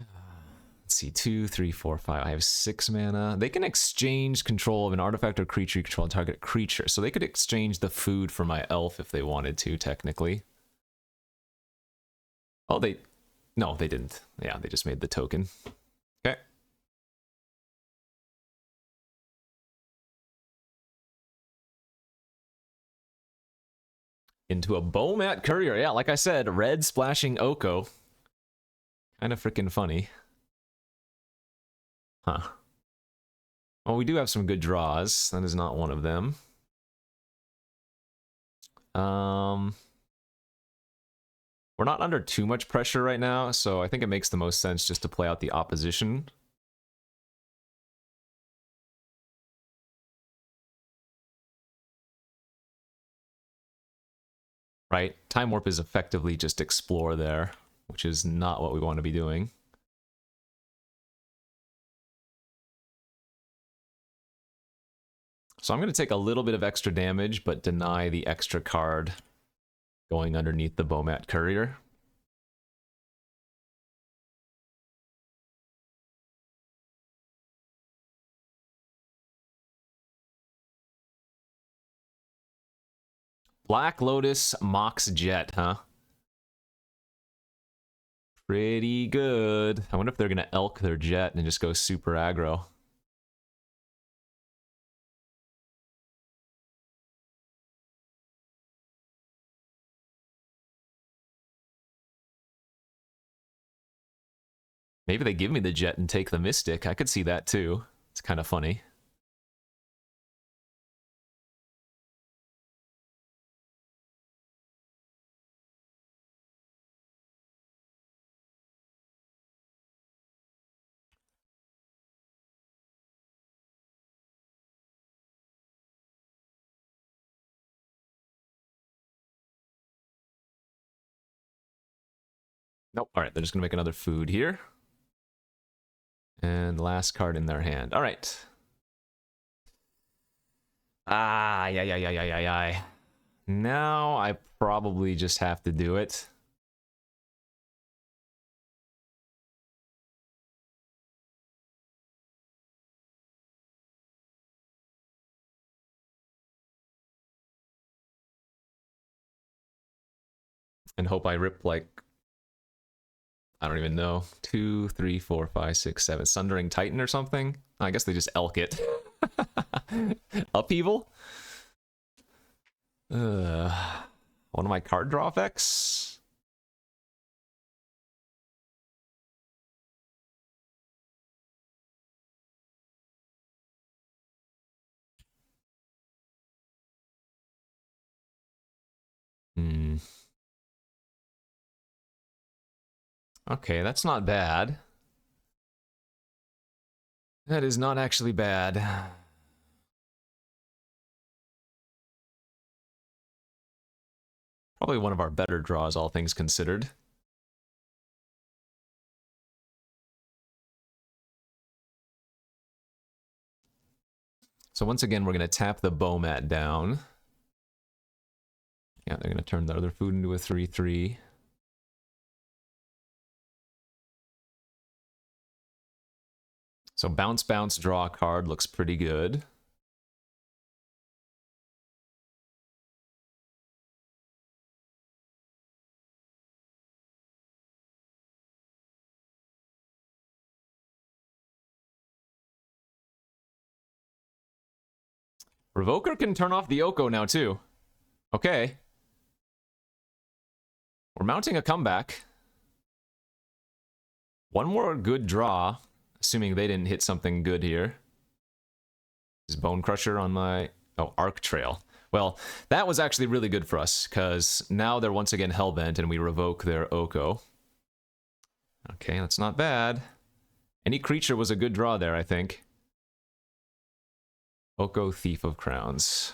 Let's see, 2, 3, 4, 5. I have 6 mana. They can exchange control of an artifact or creature you control a target creature. So they could exchange the food for my elf if they wanted to, technically. Oh, they... No, they didn't. Yeah, they just made the token. Okay. Into a Bowmat Courier. Yeah, like I said, red splashing Oko. Kind of freaking funny. Huh. Well, we do have some good draws. That is not one of them. We're not under too much pressure right now, so I think it makes the most sense just to play out the opposition. Right? Time Warp is effectively just explore there, which is not what we want to be doing. So I'm going to take a little bit of extra damage, but deny the extra card going underneath the Bowmat Courier. Black Lotus Mox Jet, huh? Pretty good. I wonder if they're going to elk their jet and just go super aggro. Maybe they give me the jet and take the Mystic. I could see that too. It's kind of funny. Nope. All right, they're just going to make another food here. And last card in their hand. All right. Ah, yeah. Now I probably just have to do it. And hope I rip like, I don't even know, 2, 3, 4, 5, 6, 7, Sundering Titan or something? I guess they just elk it. Upheaval? One of my card draw effects? Okay, that's not bad. That is not actually bad. Probably one of our better draws, all things considered. So once again, we're going to tap the Bomat down. Yeah, they're going to turn the other food into a 3/3. So bounce, bounce, draw a card looks pretty good. Revoker can turn off the Oko now too. Okay. We're mounting a comeback. One more good draw, assuming they didn't hit something good here. Is Bone Crusher on my... Oh, Arc Trail. Well, that was actually really good for us, because now they're once again Hellbent and we revoke their Oko. Okay, that's not bad. Any creature was a good draw there, I think. Oko, Thief of Crowns.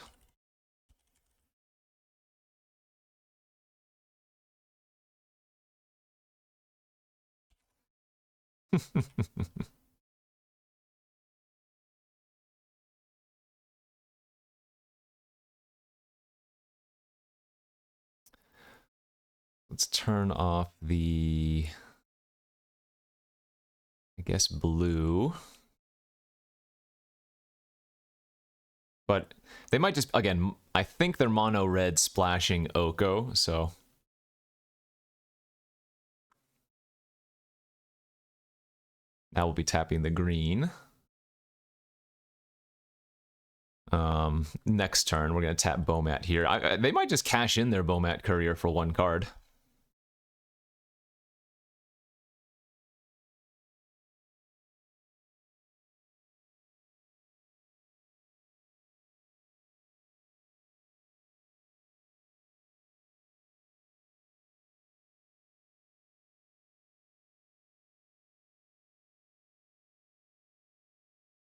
Let's turn off the... I guess blue. But they might just, again, I think they're mono red splashing Oko, so... Now we'll be tapping the green. Next turn, we're going to tap Bomat here. They might just cash in their Bomat Courier for one card.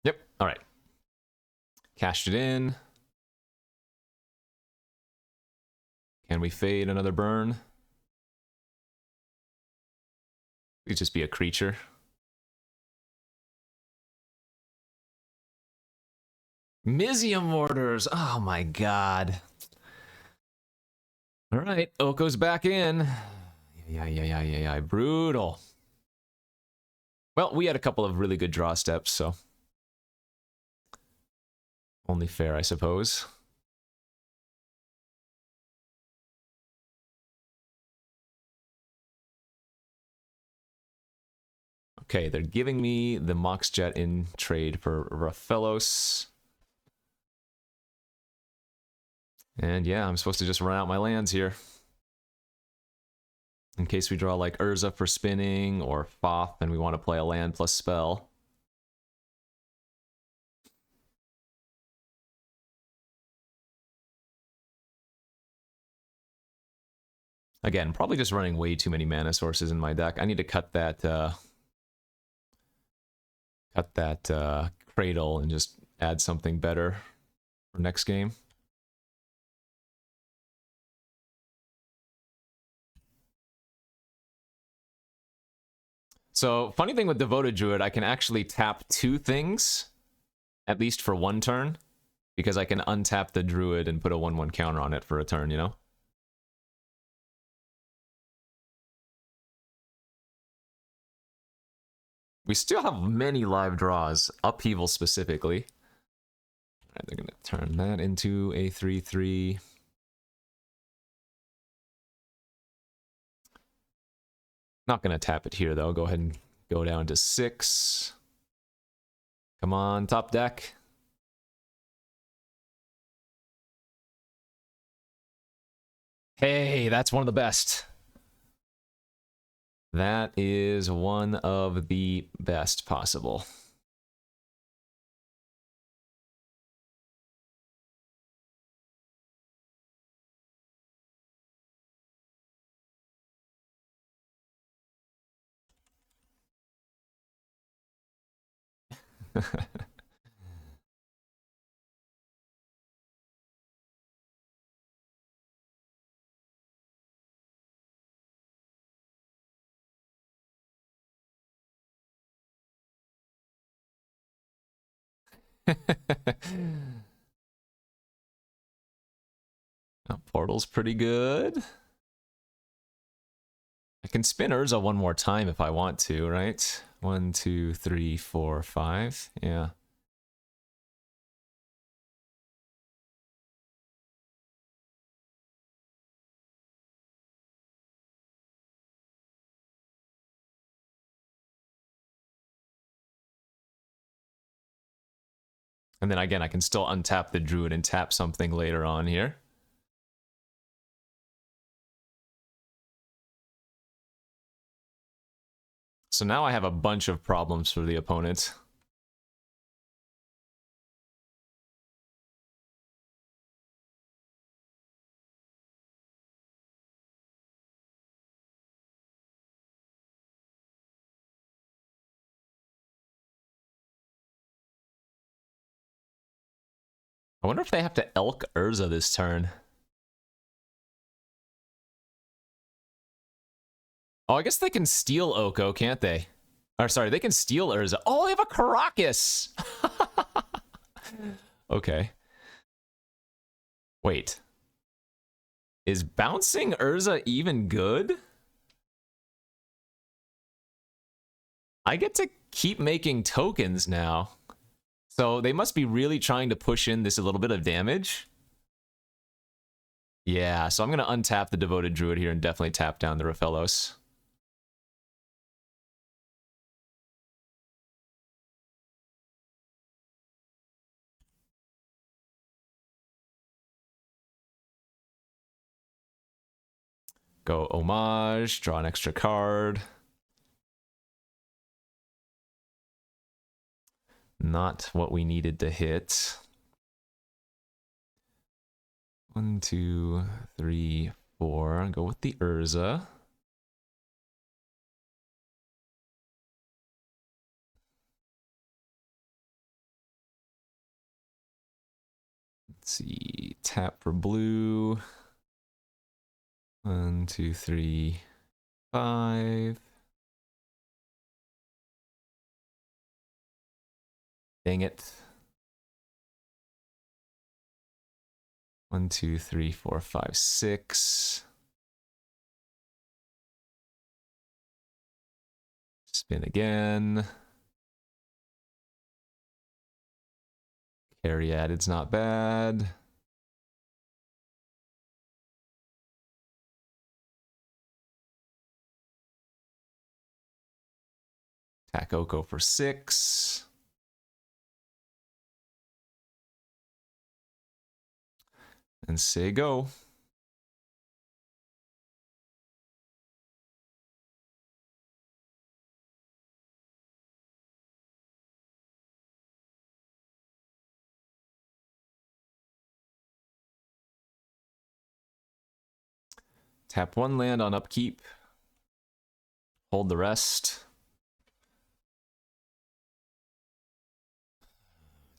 Yep, alright. Cashed it in. Can we fade another burn? It'd just be a creature. Mizium Mortars! Oh my god. Alright, Oko's back in. Yeah. Brutal. Well, we had a couple of really good draw steps, so... Only fair, I suppose. Okay, they're giving me the Mox Jet in trade for Rathalos. And yeah, I'm supposed to just run out my lands here. In case we draw like Urza for spinning, or Thoth, and we want to play a land plus spell. Again, probably just running way too many mana sources in my deck. I need to cut that Cradle and just add something better for next game. So, funny thing with Devoted Druid, I can actually tap two things, at least for one turn, because I can untap the Druid and put a 1/1 counter on it for a turn, you know? We still have many live draws, Upheaval specifically. Alright, they're gonna turn that into a 3/3. Not gonna tap it here though. Go ahead and go down to 6. Come on, top deck. Hey, that's one of the best. That is one of the best possible. Portal's pretty good. I can spin Urza one more time if I want to, right? 1, 2, 3, 4, 5. Yeah. And then again, I can still untap the Druid and tap something later on here. So now I have a bunch of problems for the opponent. I wonder if they have to Elk Urza this turn. Oh, I guess they can steal Oko, can't they? Or sorry, they can steal Urza. Oh, they have a Caracas! Okay. Wait. Is bouncing Urza even good? I get to keep making tokens now. So they must be really trying to push in this a little bit of damage. Yeah, so I'm going to untap the Devoted Druid here and definitely tap down the Raphellos. Go Homage, draw an extra card. Not what we needed to hit. 1, 2, 3, 4. I'll go with the Urza. Let's see. Tap for blue. 1, 2, 3, 5. Dang it. 1, 2, 3, 4, 5, 6. Spin again. Carry added's not bad. Attack Oko for 6. And say go. Tap 1 land on upkeep. Hold the rest.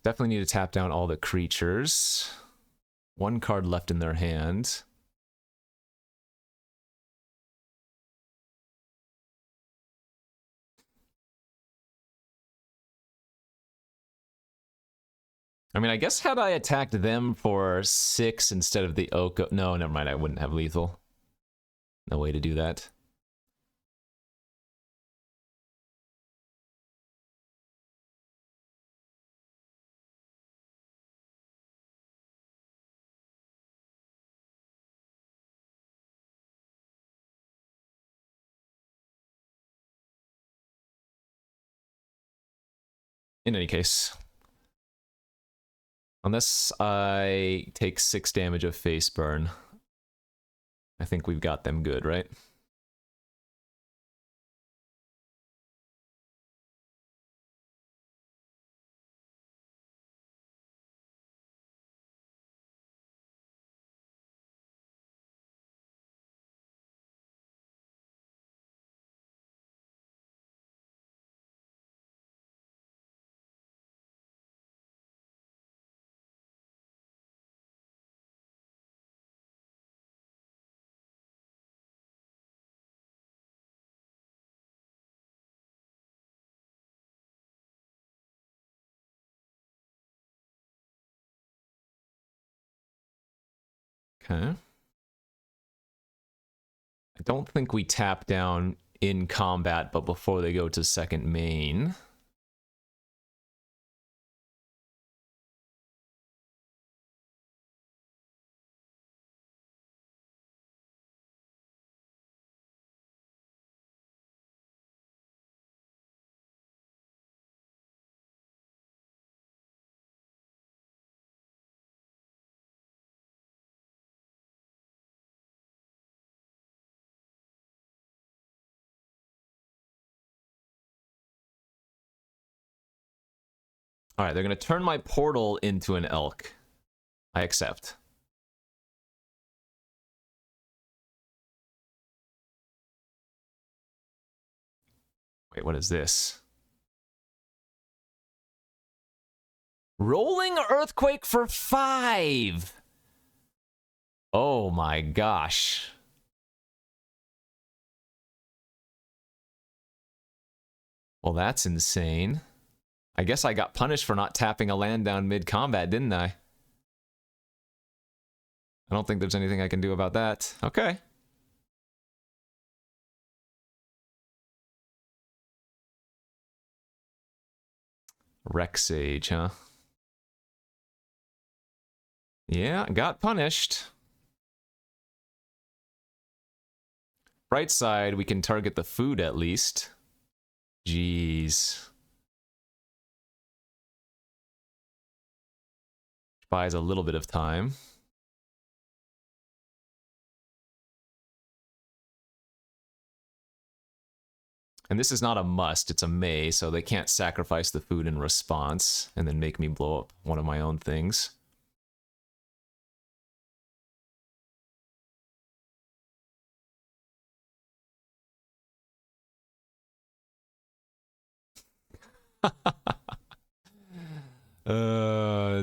Definitely need to tap down all the creatures. 1 card left in their hand. I mean, I guess had I attacked them for 6 instead of the Oko... No, never mind, I wouldn't have lethal. No way to do that. In any case. Unless I take 6 damage of face burn, I think we've got them good, right? Okay. I don't think we tap down in combat, but before they go to second main. All right, they're going to turn my portal into an elk. I accept. Wait, what is this? Rolling Earthquake for 5! Oh my gosh. Well, that's insane. I guess I got punished for not tapping a land down mid-combat, didn't I? I don't think there's anything I can do about that. Okay. Rex Sage, huh? Yeah, got punished. Bright side, we can target the food at least. Jeez. Buys a little bit of time. And this is not a must, it's a may, so they can't sacrifice the food in response and then make me blow up one of my own things.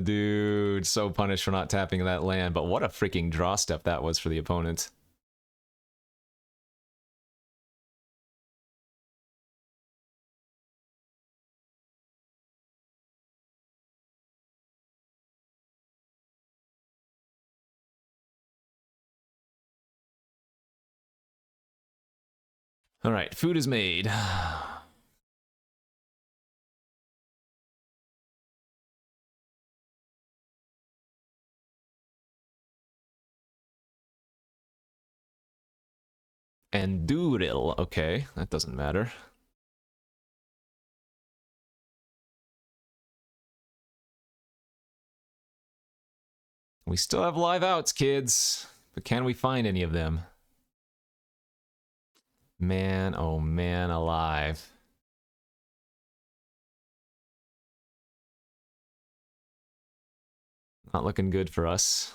Dude, so punished for not tapping that land, but what a freaking draw step that was for the opponent. All right, food is made. And Doodle, okay, that doesn't matter. We still have live outs, kids, but can we find any of them? Man, oh man, alive. Not looking good for us.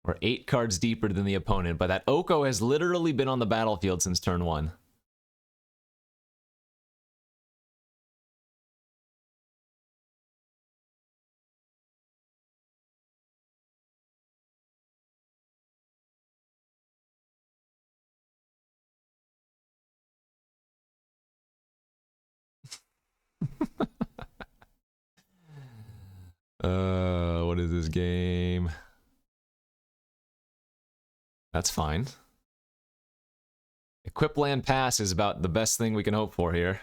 We're 8 cards deeper than the opponent, but that Oko has literally been on the battlefield since turn 1. What is this game? That's fine. Equip land pass is about the best thing we can hope for here.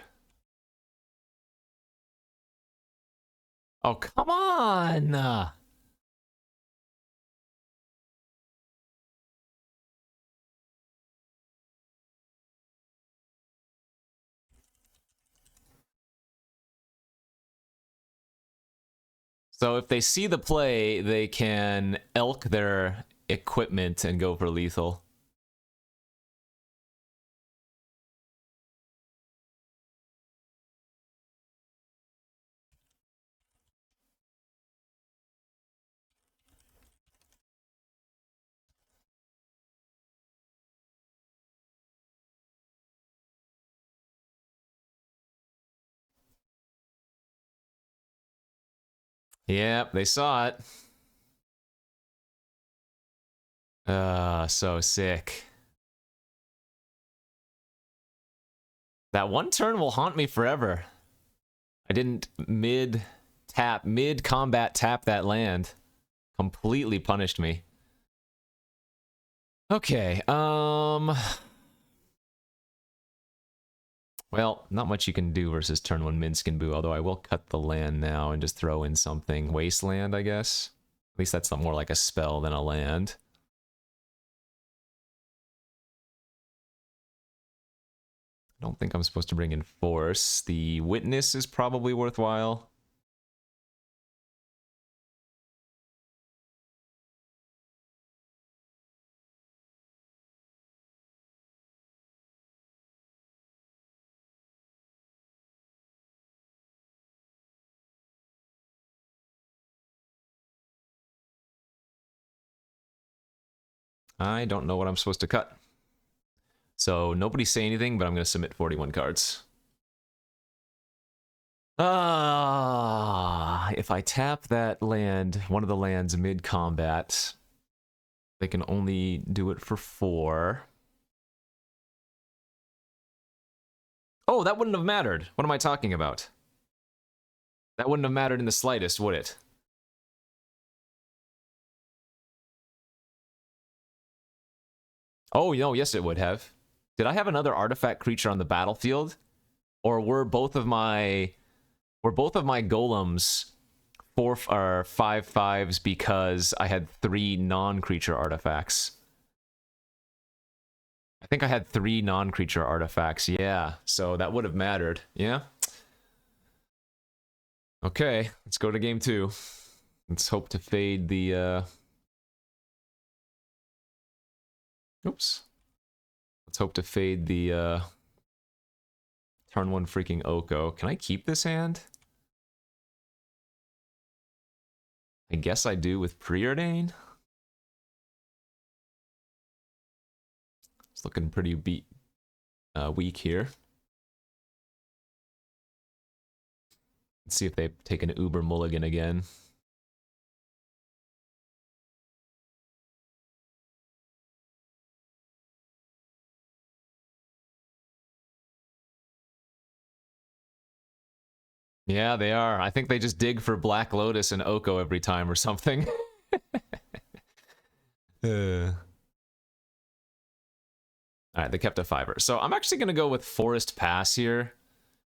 Oh, come on! So if they see the play, they can elk their equipment and go for lethal. Yep, they saw it. So sick. That one turn will haunt me forever. I didn't mid tap, mid-combat tap that land. Completely punished me. Okay, well, not much you can do versus turn 1 Minsc and Boo, although I will cut the land now and just throw in something. Wasteland, I guess? At least that's more like a spell than a land. I don't think I'm supposed to bring in Force. The Witness is probably worthwhile. I don't know what I'm supposed to cut. So nobody say anything, but I'm going to submit 41 cards. If I tap that land, one of the lands mid-combat, they can only do it for 4. Oh, that wouldn't have mattered. What am I talking about? That wouldn't have mattered in the slightest, would it? Oh, no, yes it would have. Did I have another artifact creature on the battlefield? Or were both of my golems 5/5s because I had 3 non-creature artifacts? I think I had 3 non-creature artifacts, yeah. So that would have mattered, yeah? Okay, let's go to game 2. Let's hope to fade the, Oops. Let's hope to fade the, turn 1 freaking Oko. Can I keep this hand? I guess I do with Preordain. It's looking pretty weak here. Let's see if they take an Uber Mulligan again. Yeah, they are. I think they just dig for Black Lotus and Oko every time or something. Alright, they kept a 5er. So I'm actually going to go with Forest Pass here.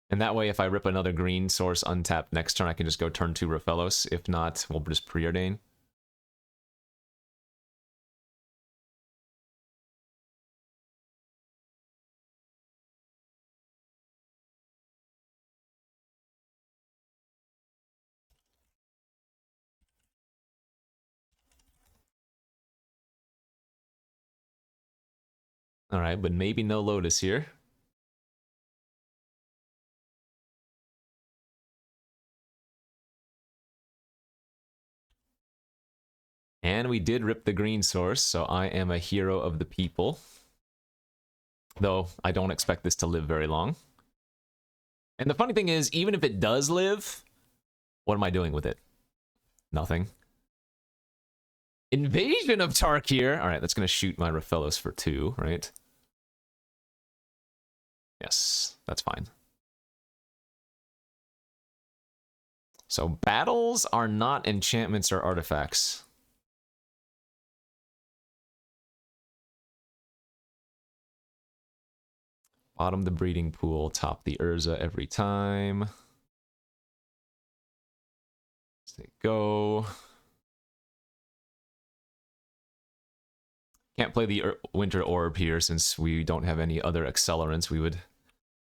And that way, if I rip another green source untapped next turn, I can just go turn 2 Raphaelos. If not, we'll just Preordain. Alright, but maybe no Lotus here. And we did rip the green source, so I am a hero of the people. Though, I don't expect this to live very long. And the funny thing is, even if it does live, what am I doing with it? Nothing. Invasion of Tarkir! Alright, that's going to shoot my Raphaelos for 2, right? Yes, that's fine. So battles are not enchantments or artifacts. Bottom the breeding pool, top the Urza every time. Let's go. Can't play the Winter Orb here since we don't have any other accelerants. We would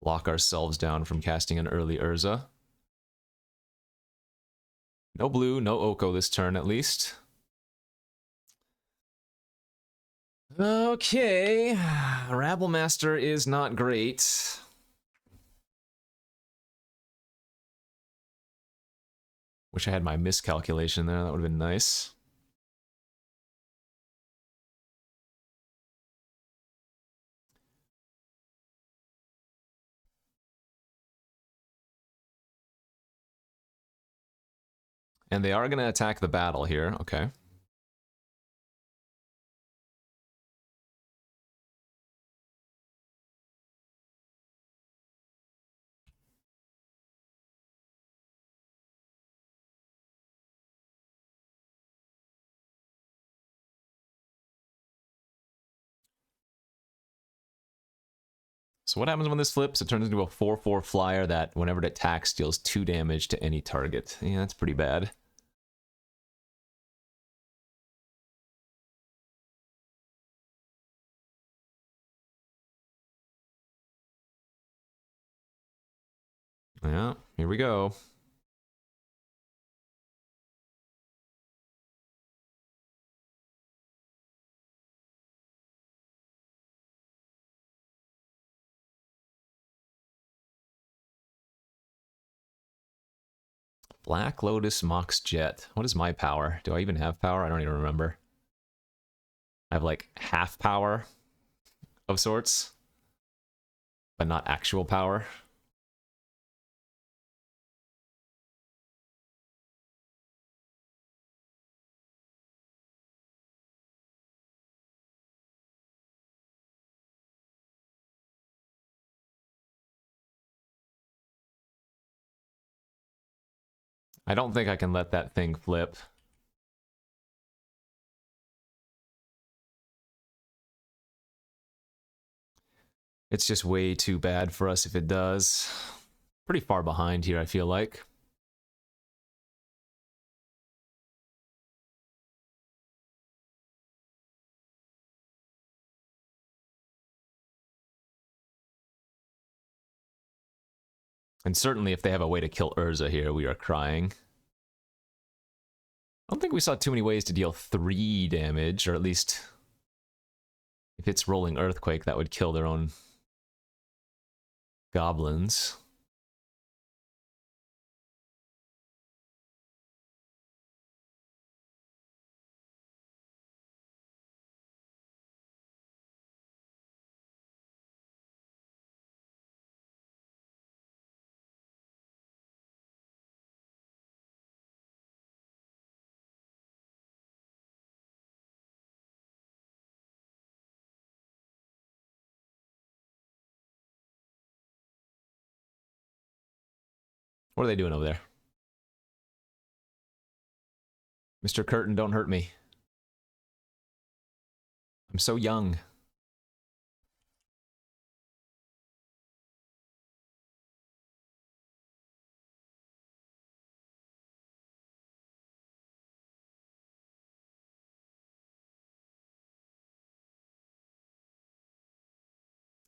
lock ourselves down from casting an early Urza. No blue, no Oko this turn at least. Okay, Rabblemaster is not great. Wish I had my miscalculation there, that would have been nice. And they are going to attack the battle here, okay. So what happens when this flips? It turns into a 4/4 flyer that, whenever it attacks, deals 2 damage to any target. Yeah, that's pretty bad. Yeah, here we go. Black Lotus Mox Jet. What is my power? Do I even have power? I don't even remember. I have like half power of sorts, but not actual power. I don't think I can let that thing flip. It's just way too bad for us if it does. Pretty far behind here, I feel like. And certainly if they have a way to kill Urza here, we are crying. I don't think we saw too many ways to deal 3 damage, or at least if it's rolling Earthquake, that would kill their own goblins. What are they doing over there? Mr. Curtain, don't hurt me. I'm so young.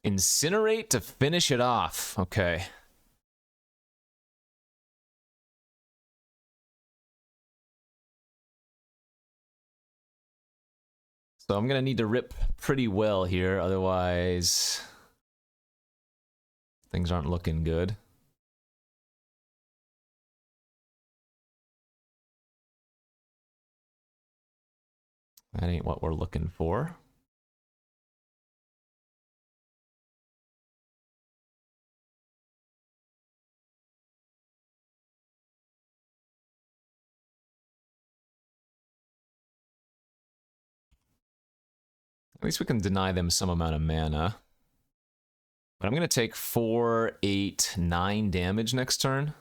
Incinerate to finish it off. Okay. So I'm gonna need to rip pretty well here, otherwise things aren't looking good. That ain't what we're looking for. At least we can deny them some amount of mana. But I'm going to take 4, 8, 9 damage next turn.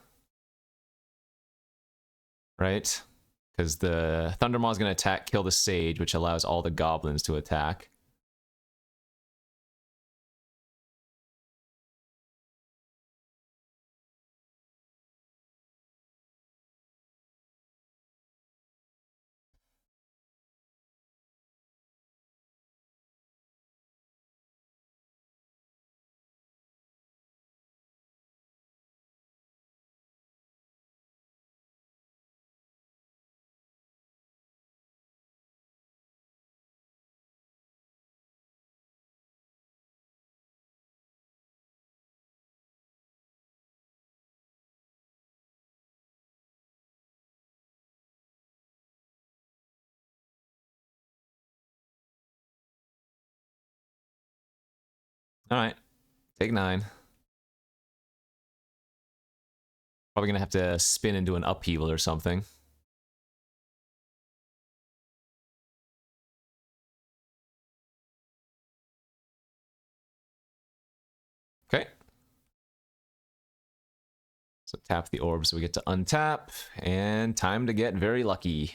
Right? Because the Thundermaw is going to attack, kill the Sage, which allows all the goblins to attack. Alright. Take 9. Probably going to have to spin into an upheaval or something. Okay. So tap the orb so we get to untap, and time to get very lucky.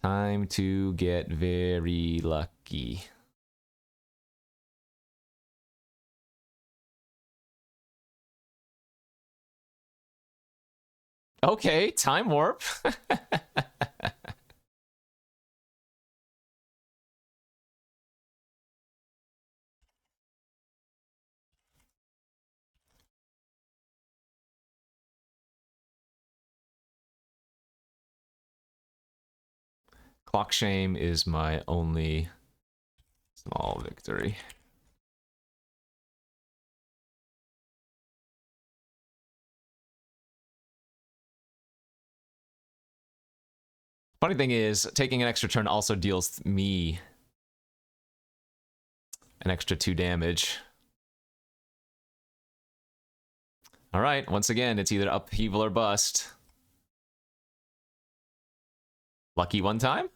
Time to get very lucky. Okay, time warp. Clock Shame is my only small victory. Funny thing is, taking an extra turn also deals me an extra 2 damage. All right, once again, it's either upheaval or bust. Lucky one time?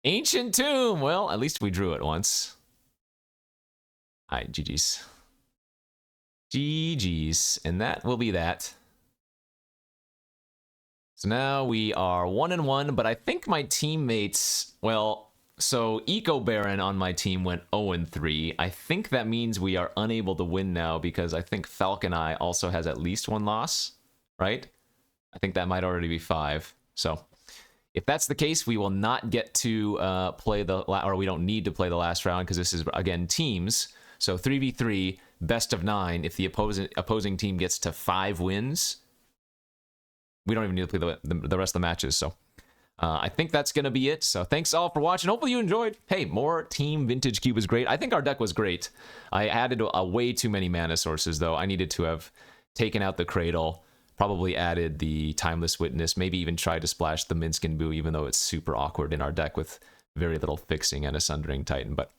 Ancient Tomb! Well, at least we drew it once. Alright, GG's. GG's. And that will be that. So now we are 1-1, but I think my teammates, well, so Eco Baron on my team went 0-3. I think that means we are unable to win now because I think Falcon Eye also has at least 1 loss, right? I think that might already be 5. So if that's the case, we will not get to play or we don't need to play the last round because this is, again, teams. So 3v3, best of 9. If the opposing team gets to 5 wins, we don't even need to play the rest of the matches. So I think that's going to be it. So thanks all for watching. Hopefully you enjoyed. Hey, more Team Vintage Cube was great. I think our deck was great. I added way too many mana sources, though. I needed to have taken out the Cradle, probably added the Timeless Witness, maybe even tried to splash the Minsc and Boo, even though it's super awkward in our deck with very little fixing and a Sundering Titan. But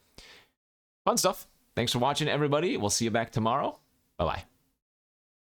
fun stuff. Thanks for watching, everybody. We'll see you back tomorrow. Bye-bye.